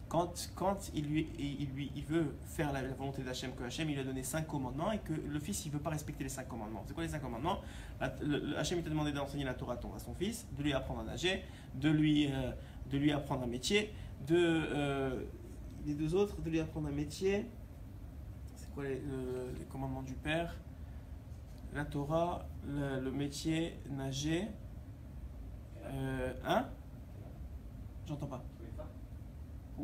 Quand il veut faire la volonté d'Hachem, que Hachem il lui a donné 5 commandements et que le fils il veut pas respecter les 5 commandements. C'est quoi les 5 commandements? Hachem il t'a demandé d'enseigner la Torah à son fils, de lui apprendre à nager, de lui apprendre un métier, les deux autres, de lui apprendre un métier. Les commandements du père, la Torah, le métier, nager, j'entends pas.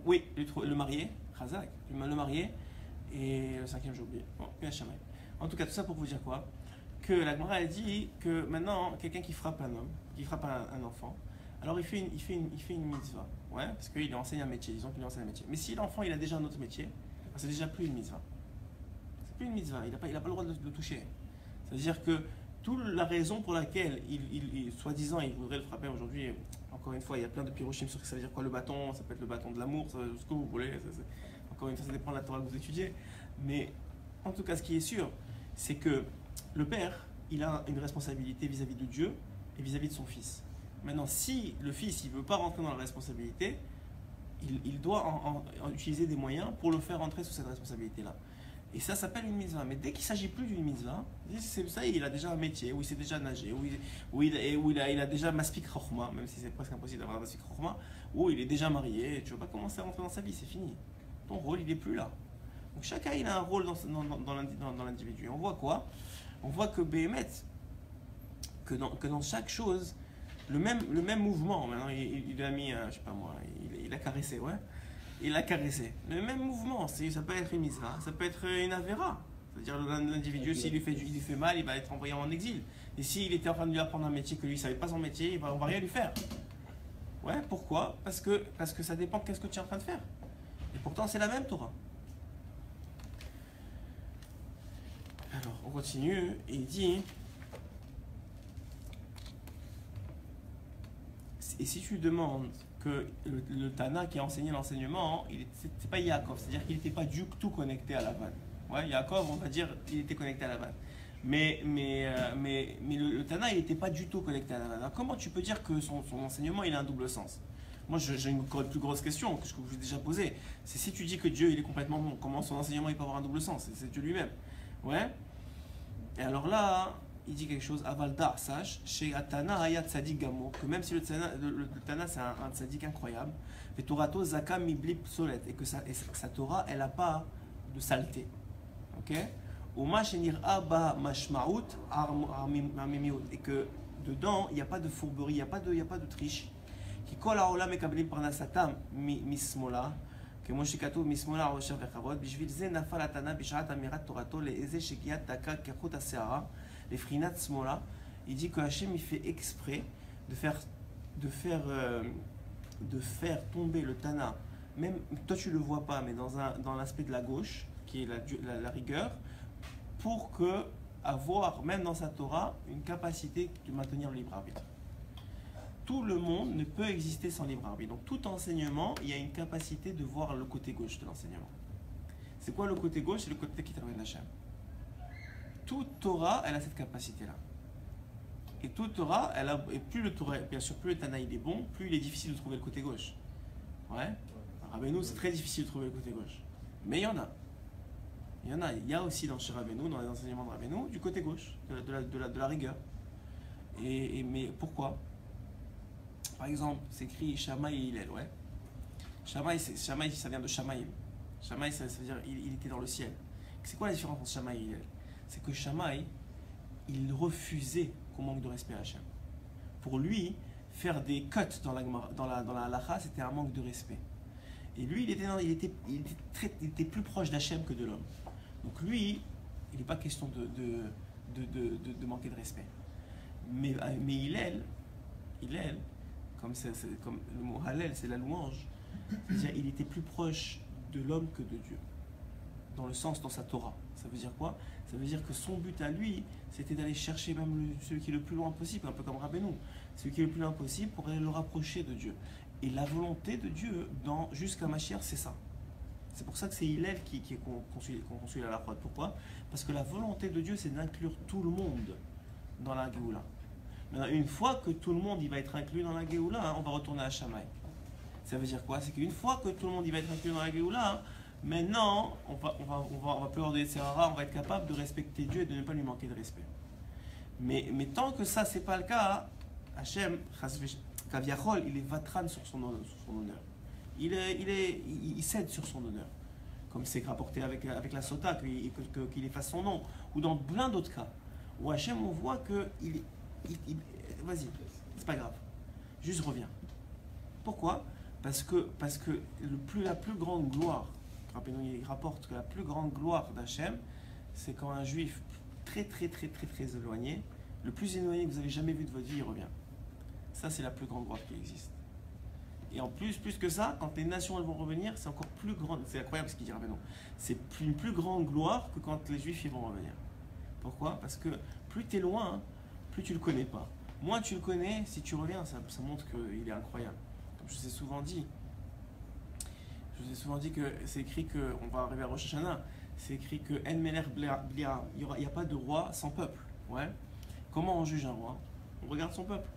Oui, le marié, Khazak, le marié, et le 5e j'ai oublié. Bon, en tout cas, tout ça pour vous dire quoi? Que la Gemara a dit que maintenant, quelqu'un qui frappe un homme, qui frappe un enfant, alors il fait une mitzvah, ouais, parce qu'il enseigne un métier, disons qu'il enseigne un métier. Mais si l'enfant il a déjà un autre métier, c'est déjà plus une mitzvah. Une mitzvah, il n'a pas le droit de le toucher. C'est-à-dire que toute la raison pour laquelle soi-disant, il voudrait le frapper aujourd'hui, encore une fois, il y a plein de pirochim sur ce que ça veut dire quoi le bâton, ça peut être le bâton de l'amour, ce que vous voulez, encore une fois, ça dépend de la Torah que vous étudiez. Mais en tout cas, ce qui est sûr, c'est que le père, il a une responsabilité vis-à-vis de Dieu et vis-à-vis de son fils. Maintenant, si le fils, il ne veut pas rentrer dans la responsabilité, il doit utiliser des moyens pour le faire rentrer sous cette responsabilité-là. Et ça s'appelle une mitzvah. Mais dès qu'il ne s'agit plus d'une mitzvah, ça, il a déjà un métier, où il sait déjà nager, où il a déjà maspik chokhma, même si c'est presque impossible d'avoir maspik chokhma, où il est déjà marié, tu ne vas pas commencer à rentrer dans sa vie, c'est fini. Ton rôle, il n'est plus là. Donc chacun, il a un rôle dans l'individu. Et on voit quoi? On voit que Béhémet, que dans chaque chose, le même mouvement, maintenant il a mis, je sais pas moi, il a caressé, ouais. Il a caressé. Le même mouvement, ça peut être une mitzvah, ça peut être une avéra. C'est-à-dire l'individu, s'il lui fait mal, il va être envoyé en exil. Et s'il était en train de lui apprendre un métier que lui ne savait pas son métier, on va rien lui faire. Ouais, pourquoi? Parce que ça dépend de qu'est-ce que tu es en train de faire. Et pourtant, c'est la même Torah. Alors, on continue, et il dit... Et si tu demandes que le Tana qui a enseigné l'enseignement, c'est pas Yaakov, c'est-à-dire qu'il n'était pas du tout connecté à la vanne. Ouais, Yaakov, on va dire, il était connecté à la vanne. Mais le Tana, il n'était pas du tout connecté à la vanne. Alors comment tu peux dire que son enseignement, il a un double sens? Moi, j'ai une plus grosse question que je vous ai déjà posée. C'est si tu dis que Dieu, il est complètement bon, comment son enseignement, il peut avoir un double sens? C'est Dieu lui-même. Ouais. Et alors là, il dit quelque chose, Avalda, sache, chez Atana Hayat Tzadik Gamo, que même si le Tana c'est un Tzadik incroyable, et Torato Zaka Miblip Solet, et que sa Torah, elle n'a pas de saleté. Ok? Ou Mashenir Abba Mashmaout Armimiot, et que dedans, il n'y a pas de fourberie, il n'y a pas de triche. Qui colle à Olam et Kablim Parnasatam Mismola. כמו שכתוב משמאלה עושר וכבוד, בשביל זה נפל התנא בשעת אמירת תורתו לאיזה שגיאת דקה כחוט השערה, לבחינת שמאלה. Il dit que Hachem il fait exprès de faire tomber le Tana, même toi tu le vois pas, mais dans l'aspect de la gauche, qui est la rigueur, pour que avoir même dans sa Torah une capacité de maintenir le libre arbitre. Tout le monde ne peut exister sans libre arbitre. Donc tout enseignement, il y a une capacité de voir le côté gauche de l'enseignement. C'est quoi le côté gauche? C'est le côté qui t'amène Hachem. Toute Torah, elle a cette capacité-là. Et toute Torah, et plus le Torah, bien sûr, plus le Tana il est bon, plus il est difficile de trouver le côté gauche. Ouais. Rabbeinu, c'est très difficile de trouver le côté gauche. Mais il y en a. Il y a aussi dans chez Rabbeinu, dans les enseignements de Rabbeinu, du côté gauche, de la rigueur. Mais pourquoi? Par exemple, c'est écrit Shamaï et Hillel, ouais. Shamaï, ça vient de Shamaïm. Shamaï, ça veut dire il était dans le ciel. C'est quoi la différence entre Shamaï et Hillel? C'est que Shamaï, il refusait qu'on manque de respect à Hachem. Pour lui, faire des cuts dans la halacha, c'était un manque de respect. Et lui, il était plus proche d'Hachem que de l'homme. Donc lui, il n'est pas question de manquer de respect. Mais Hillel, comme le mot Hallel, c'est la louange, c'est-à-dire il était plus proche de l'homme que de Dieu. Dans le sens, dans sa Torah. Ça veut dire quoi? Ça veut dire que son but à lui, c'était d'aller chercher même celui qui est le plus loin possible, un peu comme Rabbeinu, celui qui est le plus loin possible pour aller le rapprocher de Dieu. Et la volonté de Dieu jusqu'à Mashiach, c'est ça. C'est pour ça que c'est Hillel qu'on consulte à la croix. Pourquoi? Parce que la volonté de Dieu, c'est d'inclure tout le monde dans la Géoula. Maintenant, une fois que tout le monde il va être inclus dans la Géoula, on va retourner à Shamaï. Ça veut dire quoi? C'est qu'une fois que tout le monde il va être inclus dans la Géoula, maintenant, on va plus avoir de Yetzirara, on va être capable de respecter Dieu et de ne pas lui manquer de respect. Mais tant que ça, c'est pas le cas, Hachem, Kaviachol, il est vatran sur son honneur. Il cède sur son honneur. Comme c'est rapporté avec la Sota, qu'il efface son nom. Ou dans plein d'autres cas, où Hachem, on voit que vas-y, c'est pas grave. Juste reviens. Pourquoi? Parce que la plus grande gloire, il rapporte que la plus grande gloire d'Hachem, c'est quand un juif très éloigné, le plus éloigné que vous avez jamais vu de votre vie, il revient. Ça, c'est la plus grande gloire qui existe. Et en plus que ça, quand les nations elles vont revenir, c'est encore plus grand. C'est incroyable ce qu'il dit Rabbeinu. C'est une plus grande gloire que quand les juifs ils vont revenir. Pourquoi? Parce que plus tu es loin, plus tu le connais pas. Moins tu le connais, si tu reviens, ça montre qu'il est incroyable. Comme je vous ai souvent dit, que c'est écrit qu'on va arriver à Rosh Hashanah, c'est écrit que En Meler Blia, il n'y a pas de roi sans peuple. Ouais. Comment on juge un roi? On regarde son peuple.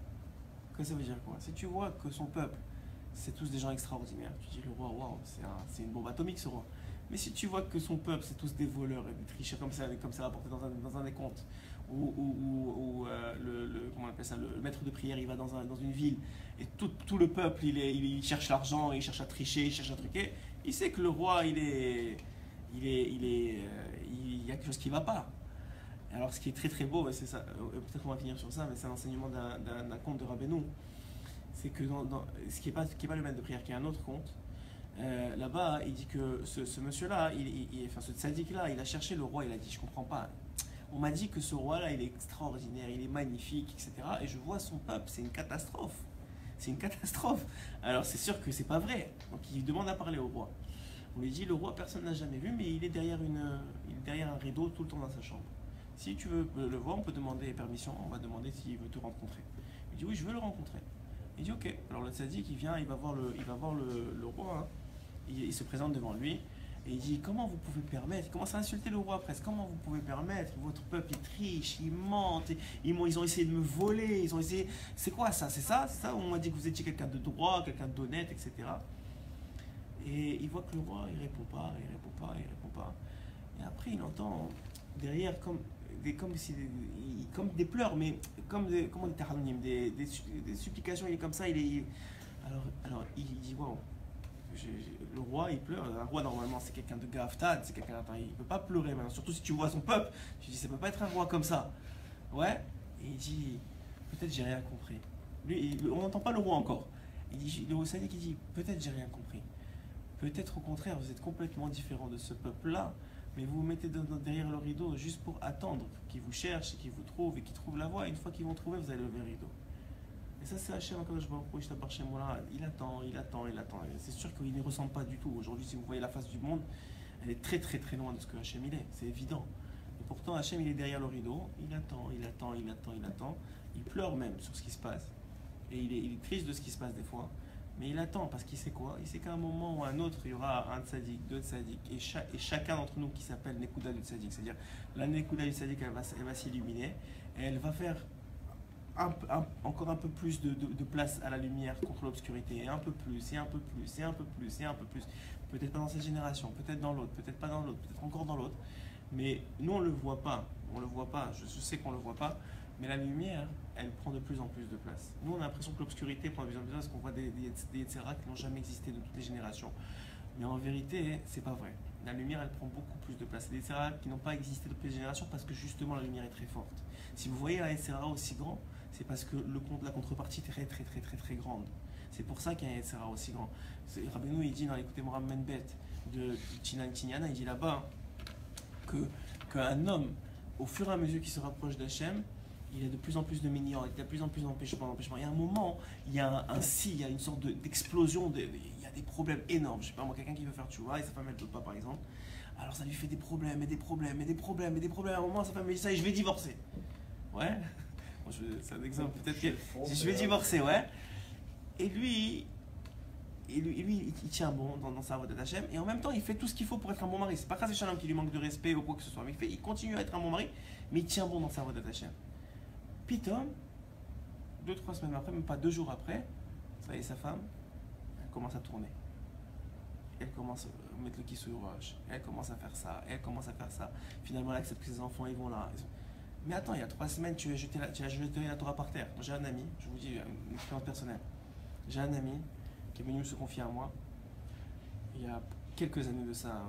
Que ça veut dire quoi? Si tu vois que son peuple, c'est tous des gens extraordinaires, tu dis le roi, waouh, c'est une bombe atomique ce roi. Mais si tu vois que son peuple, c'est tous des voleurs et des tricheurs comme ça rapporté dans un décompte, ou comment on appelle ça, le maître de prière, il va dans une ville et tout le peuple, il cherche l'argent, il cherche à tricher, il cherche à truquer, il sait que le roi, il y a quelque chose qui ne va pas. Alors ce qui est très beau, c'est ça, peut-être qu'on va finir sur ça, mais c'est l'enseignement d'un conte de Rabbeinu, c'est que ce qui est pas le maître de prière, qui est un autre conte, là-bas, il dit que ce monsieur-là, ce tzaddik-là, il a cherché le roi, il a dit, je comprends pas. On m'a dit que ce roi-là, il est extraordinaire, il est magnifique, etc. Et je vois son peuple, c'est une catastrophe. C'est une catastrophe. Alors c'est sûr que c'est pas vrai. Donc il demande à parler au roi. On lui dit, le roi, personne n'a jamais vu, mais il est derrière un rideau tout le temps dans sa chambre. Si tu veux le voir, on peut demander permission, on va demander s'il veut te rencontrer. Il dit, oui, je veux le rencontrer. Il dit, ok. Alors le tzaddik, il vient, il va voir le roi, hein. Il se présente devant lui. Et il dit, comment vous pouvez permettre, il commence à insulter le roi presque, comment vous pouvez permettre, votre peuple est triche, il ment, ils ont essayé de me voler, ils ont essayé, c'est quoi ça, c'est ça, on m'a dit que vous étiez quelqu'un de droit, quelqu'un d'honnête, etc. Et il voit que le roi, il répond pas. Et après, il entend derrière comme des pleurs, mais comme des, comment dire, des supplications, il est comme ça, alors il dit, wow, le roi, il pleure. Un roi, normalement, c'est quelqu'un de gaftad, c'est quelqu'un, il peut pas pleurer maintenant, surtout si tu vois son peuple, tu dis, ça peut pas être un roi comme ça. Ouais, et il dit, peut-être j'ai rien compris. Lui, on n'entend pas le roi encore. Il dit, le Sadiq, il dit, peut-être j'ai rien compris. Peut-être au contraire, vous êtes complètement différent de ce peuple-là, mais vous vous mettez derrière le rideau juste pour attendre qu'ils vous cherchent, qu'ils vous trouvent et qu'ils trouvent la voie. Et une fois qu'ils vont trouver, vous allez lever le rideau. Et ça, c'est Hachem Akadosh Baruch Hu, il attend. C'est sûr qu'il ne ressemble pas du tout. Aujourd'hui, si vous voyez la face du monde, elle est très très très loin de ce que Hachem il est. C'est évident. Et pourtant, Hachem il est derrière le rideau. Il attend. Il pleure même sur ce qui se passe. Et il est triste de ce qui se passe des fois. Mais il attend parce qu'il sait quoi? Il sait qu'à un moment ou à un autre, il y aura un tzaddik, deux tzaddik, et chacun d'entre nous qui s'appelle Nekuda du tzaddik, c'est-à-dire la Nekuda du tzaddik, elle va s'illuminer et elle va faire encore un peu plus de place à la lumière contre l'obscurité, et un peu plus. Peut-être pas dans cette génération, peut-être dans l'autre, peut-être pas dans l'autre, peut-être encore dans l'autre. Mais nous, on le voit pas, je sais qu'on le voit pas. Mais la lumière, elle prend de plus en plus de place. Nous, on a l'impression que l'obscurité prend de plus en plus de place, parce qu'on voit des Yetzirah qui n'ont jamais existé de toutes les générations. Mais en vérité, c'est pas vrai. La lumière, elle prend beaucoup plus de place. Des Yetzirah qui n'ont pas existé de toutes les générations, parce que justement, la lumière est très forte. Si vous voyez un Yetzirah aussi grand, c'est parce que la contrepartie est très grande. C'est pour ça qu'il y a un Yetzirah aussi grand. Rabbeinu, il dit dans l'écoute Moram Menbet de Tinan Tinyana, il dit là-bas qu'un homme, au fur et à mesure qu'il se rapproche d'Hachem, il y a de plus en plus de mignons, il y a de plus en plus d'empêchements. Il y a un moment, il y a il y a une sorte d'explosion, il y a des problèmes énormes. Je sais pas moi, quelqu'un qui veut faire tchouva et sa femme elle peut pas par exemple. Alors ça lui fait des problèmes. À un moment, sa femme elle dit ça et je vais divorcer. Ouais, c'est un exemple peut-être que je vais divorcer, ouais. Et lui, il tient bon dans sa voie d'Hachem et en même temps il fait tout ce qu'il faut pour être un bon mari. C'est pas Chas Shalom qui lui manque de respect ou quoi que ce soit, mais il continue à être un bon mari, mais il tient bon dans sa voie d'Hachem. Pitom, 2-3 semaines après, même pas 2 jours après, ça y est, sa femme, elle commence à tourner. Elle commence à mettre le kissou roche. Elle commence à faire ça. Finalement, elle accepte que ses enfants ils vont là. Mais attends, il y a 3 semaines, tu as jeté la Torah par terre. J'ai un ami, je vous dis une expérience personnelle. J'ai un ami qui est venu se confier à moi il y a quelques années de ça,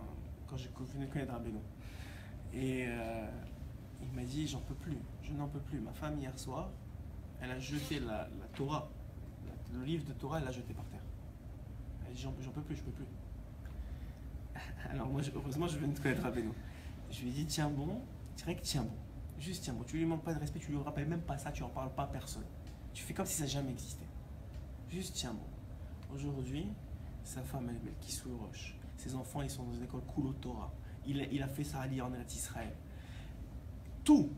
quand je venais de connaître Rabbeinu. Et il m'a dit, j'en peux plus, je n'en peux plus. Ma femme, hier soir, elle a jeté la Torah, le livre de Torah, elle l'a jeté par terre. Elle a dit, j'en peux plus, je peux plus. Alors moi, heureusement, je viens de connaître Rabbeinu. Je lui ai dit, tiens bon, direct, tiens bon. Juste tiens bon, tu lui manques pas de respect, tu lui rappelles même pas ça, tu en parles pas à personne. Tu fais comme si ça n'a jamais existé. Juste tiens bon. Aujourd'hui, sa femme, elle met le kissou roche. Ses enfants, ils sont dans une école Kulo Torah. Il a fait ça à en Eretz Israël. Tout.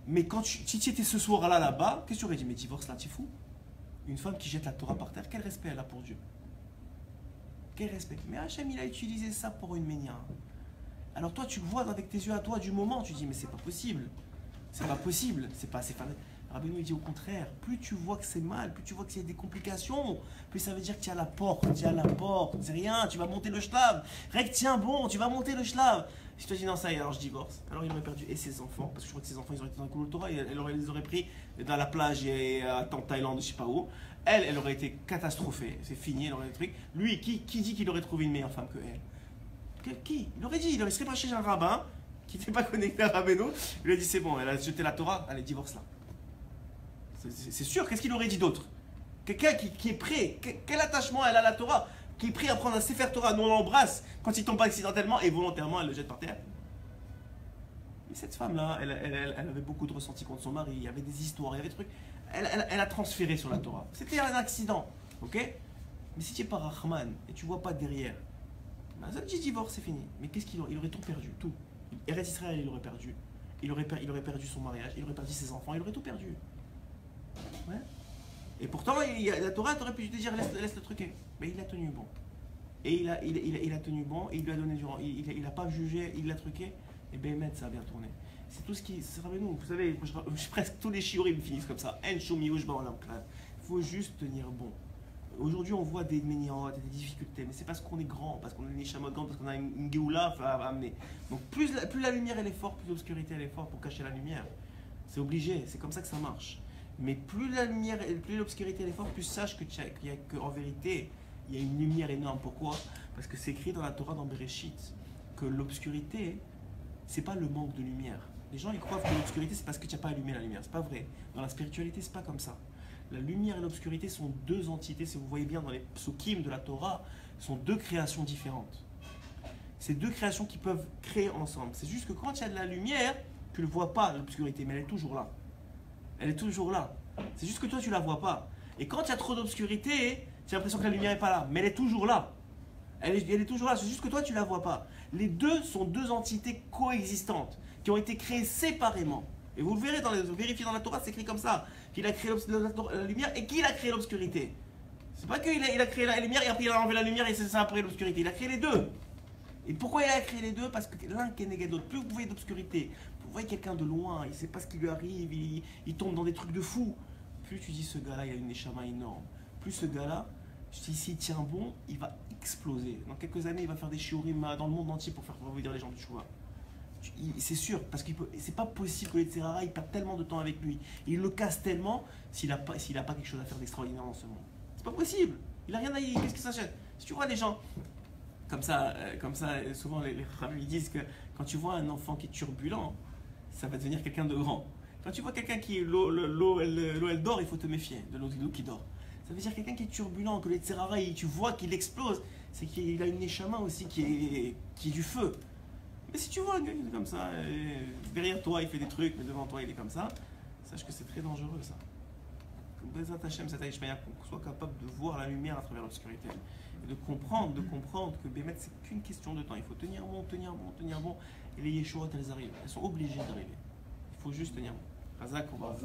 Mais si tu étais ce soir-là, là-bas, qu'est-ce que tu aurais dit? Mais divorce là, tu es fou? Une femme qui jette la Torah par terre, quel respect elle a pour Dieu? Quel respect? Mais Hachem, il a utilisé ça pour une ménia. Alors toi, tu vois avec tes yeux à toi du moment, tu dis, mais c'est pas possible. C'est pas possible. C'est pas. Rabbeinu, il dit au contraire, plus tu vois que c'est mal, plus tu vois qu'il y a des complications, plus ça veut dire qu'il y a la porte, c'est rien, tu vas monter le shlav. Règle, tiens bon, tu vas monter le shlav. Si tu te dis non, ça y est, alors je divorce, alors il aurait perdu et ses enfants, parce que je crois que ses enfants ils auraient été dans le Kulo Torah, elle les aurait pris dans la plage et en Thaïlande, je sais pas où. Elle aurait été catastrophée, c'est fini, elle aurait des trucs. Lui, qui dit qu'il aurait trouvé une meilleure femme que elle? Qui? Il aurait dit, il serait pas chez un rabbin qui n'était pas connecté à Rabbeinu, il lui a dit c'est bon, elle a jeté la Torah, allez, divorce là. C'est sûr, qu'est-ce qu'il aurait dit d'autre? Quelqu'un qui est prêt, quel attachement elle a à la Torah, qui est prêt à prendre un Sefer Torah, nous on l'embrasse, quand il tombe pas accidentellement et volontairement elle le jette par terre. Mais cette femme-là, elle avait beaucoup de ressenti contre son mari, il y avait des histoires, il y avait des trucs. Elle a transféré sur la Torah. C'était un accident, ok? Mais si tu n'es pas Rahman et tu vois pas derrière, ben ça dit divorce, c'est fini. Mais qu'est-ce qu'il aurait? Il aurait tout perdu, tout. Eretz Israël, il aurait perdu. Il aurait perdu son mariage, il aurait perdu ses enfants, il aurait tout perdu. Ouais. Et pourtant, la Torah, t'aurais pu te dire laisse le truquer. Mais il a tenu bon. Et il a tenu bon, et il lui a donné il n'a pas jugé, il l'a truqué, et Béhémet, ça a bien tourné. C'est tout ce qui. Rappelez-nous, vous savez, presque tous les shiurim finissent comme ça. Il faut juste tenir bon. Aujourd'hui, on voit des méniotes, des difficultés, mais c'est parce qu'on est grand, parce qu'on a une échamote grande, parce qu'on a une géoula à amener. Donc, plus la lumière elle est forte, plus l'obscurité elle est forte pour cacher la lumière. C'est obligé, c'est comme ça que ça marche. Mais plus la lumière, plus l'obscurité elle est forte, plus sache qu'en vérité, il y a une lumière énorme. Pourquoi? Parce que c'est écrit dans la Torah, dans Bereshit, que l'obscurité, c'est pas le manque de lumière. Les gens ils croient que l'obscurité c'est parce que tu n'as pas allumé la lumière. C'est pas vrai. Dans la spiritualité, c'est pas comme ça. La lumière et l'obscurité sont deux entités, si vous voyez bien dans les psukim de la Torah, sont deux créations différentes. C'est deux créations qui peuvent créer ensemble. C'est juste que quand il y a de la lumière, tu ne vois pas l'obscurité, mais elle est toujours là. Elle est toujours là. C'est juste que toi, tu ne la vois pas. Et quand il y a trop d'obscurité, tu as l'impression que la lumière n'est pas là, mais elle est toujours là. Elle est toujours là, c'est juste que toi, tu ne la vois pas. Les deux sont deux entités coexistantes, qui ont été créées séparément. Et vous le verrez, vérifiez dans la Torah, c'est écrit comme ça, qu'il a créé la lumière et qu'il a créé l'obscurité. C'est pas qu'il a créé la lumière et après il a enlevé la lumière et c'est ça après l'obscurité. Il a créé les deux. Et pourquoi il a créé les deux? Parce que l'un qui est négatif d'autre. Plus vous voyez d'obscurité, vous voyez quelqu'un de loin, il ne sait pas ce qui lui arrive, il tombe dans des trucs de fou. Plus tu dis ce gars-là, il a une neshama énorme. Plus ce gars-là, s'il tient bon, il va exploser. Dans quelques années, il va faire des shiurim dans le monde entier pour faire revenir les gens du Teshuvah. C'est sûr, parce que c'est pas possible que les Tzerara il perd tellement de temps avec lui. Il le casse tellement s'il a pas quelque chose à faire d'extraordinaire dans ce monde. C'est pas possible. Il a rien à y. Qu'est-ce qu'il s'achète? Si tu vois des gens comme ça, souvent les rabbins ils disent que quand tu vois un enfant qui est turbulent, ça va devenir quelqu'un de grand. Quand tu vois quelqu'un qui l'eau elle dort, il faut te méfier de l'eau qui dort. Ça veut dire quelqu'un qui est turbulent, que les Tzerara tu vois qu'il explose, c'est qu'il a une neshama aussi qui est du feu. Mais si tu vois un gars qui est comme ça, derrière toi il fait des trucs, mais devant toi il est comme ça, sache que c'est très dangereux ça. Qu'on soit capable de voir la lumière à travers l'obscurité. Et de comprendre que Bémet c'est qu'une question de temps. Il faut tenir bon, et les Yeshuot elles arrivent. Elles sont obligées d'arriver. Il faut juste tenir bon. Razak, on va.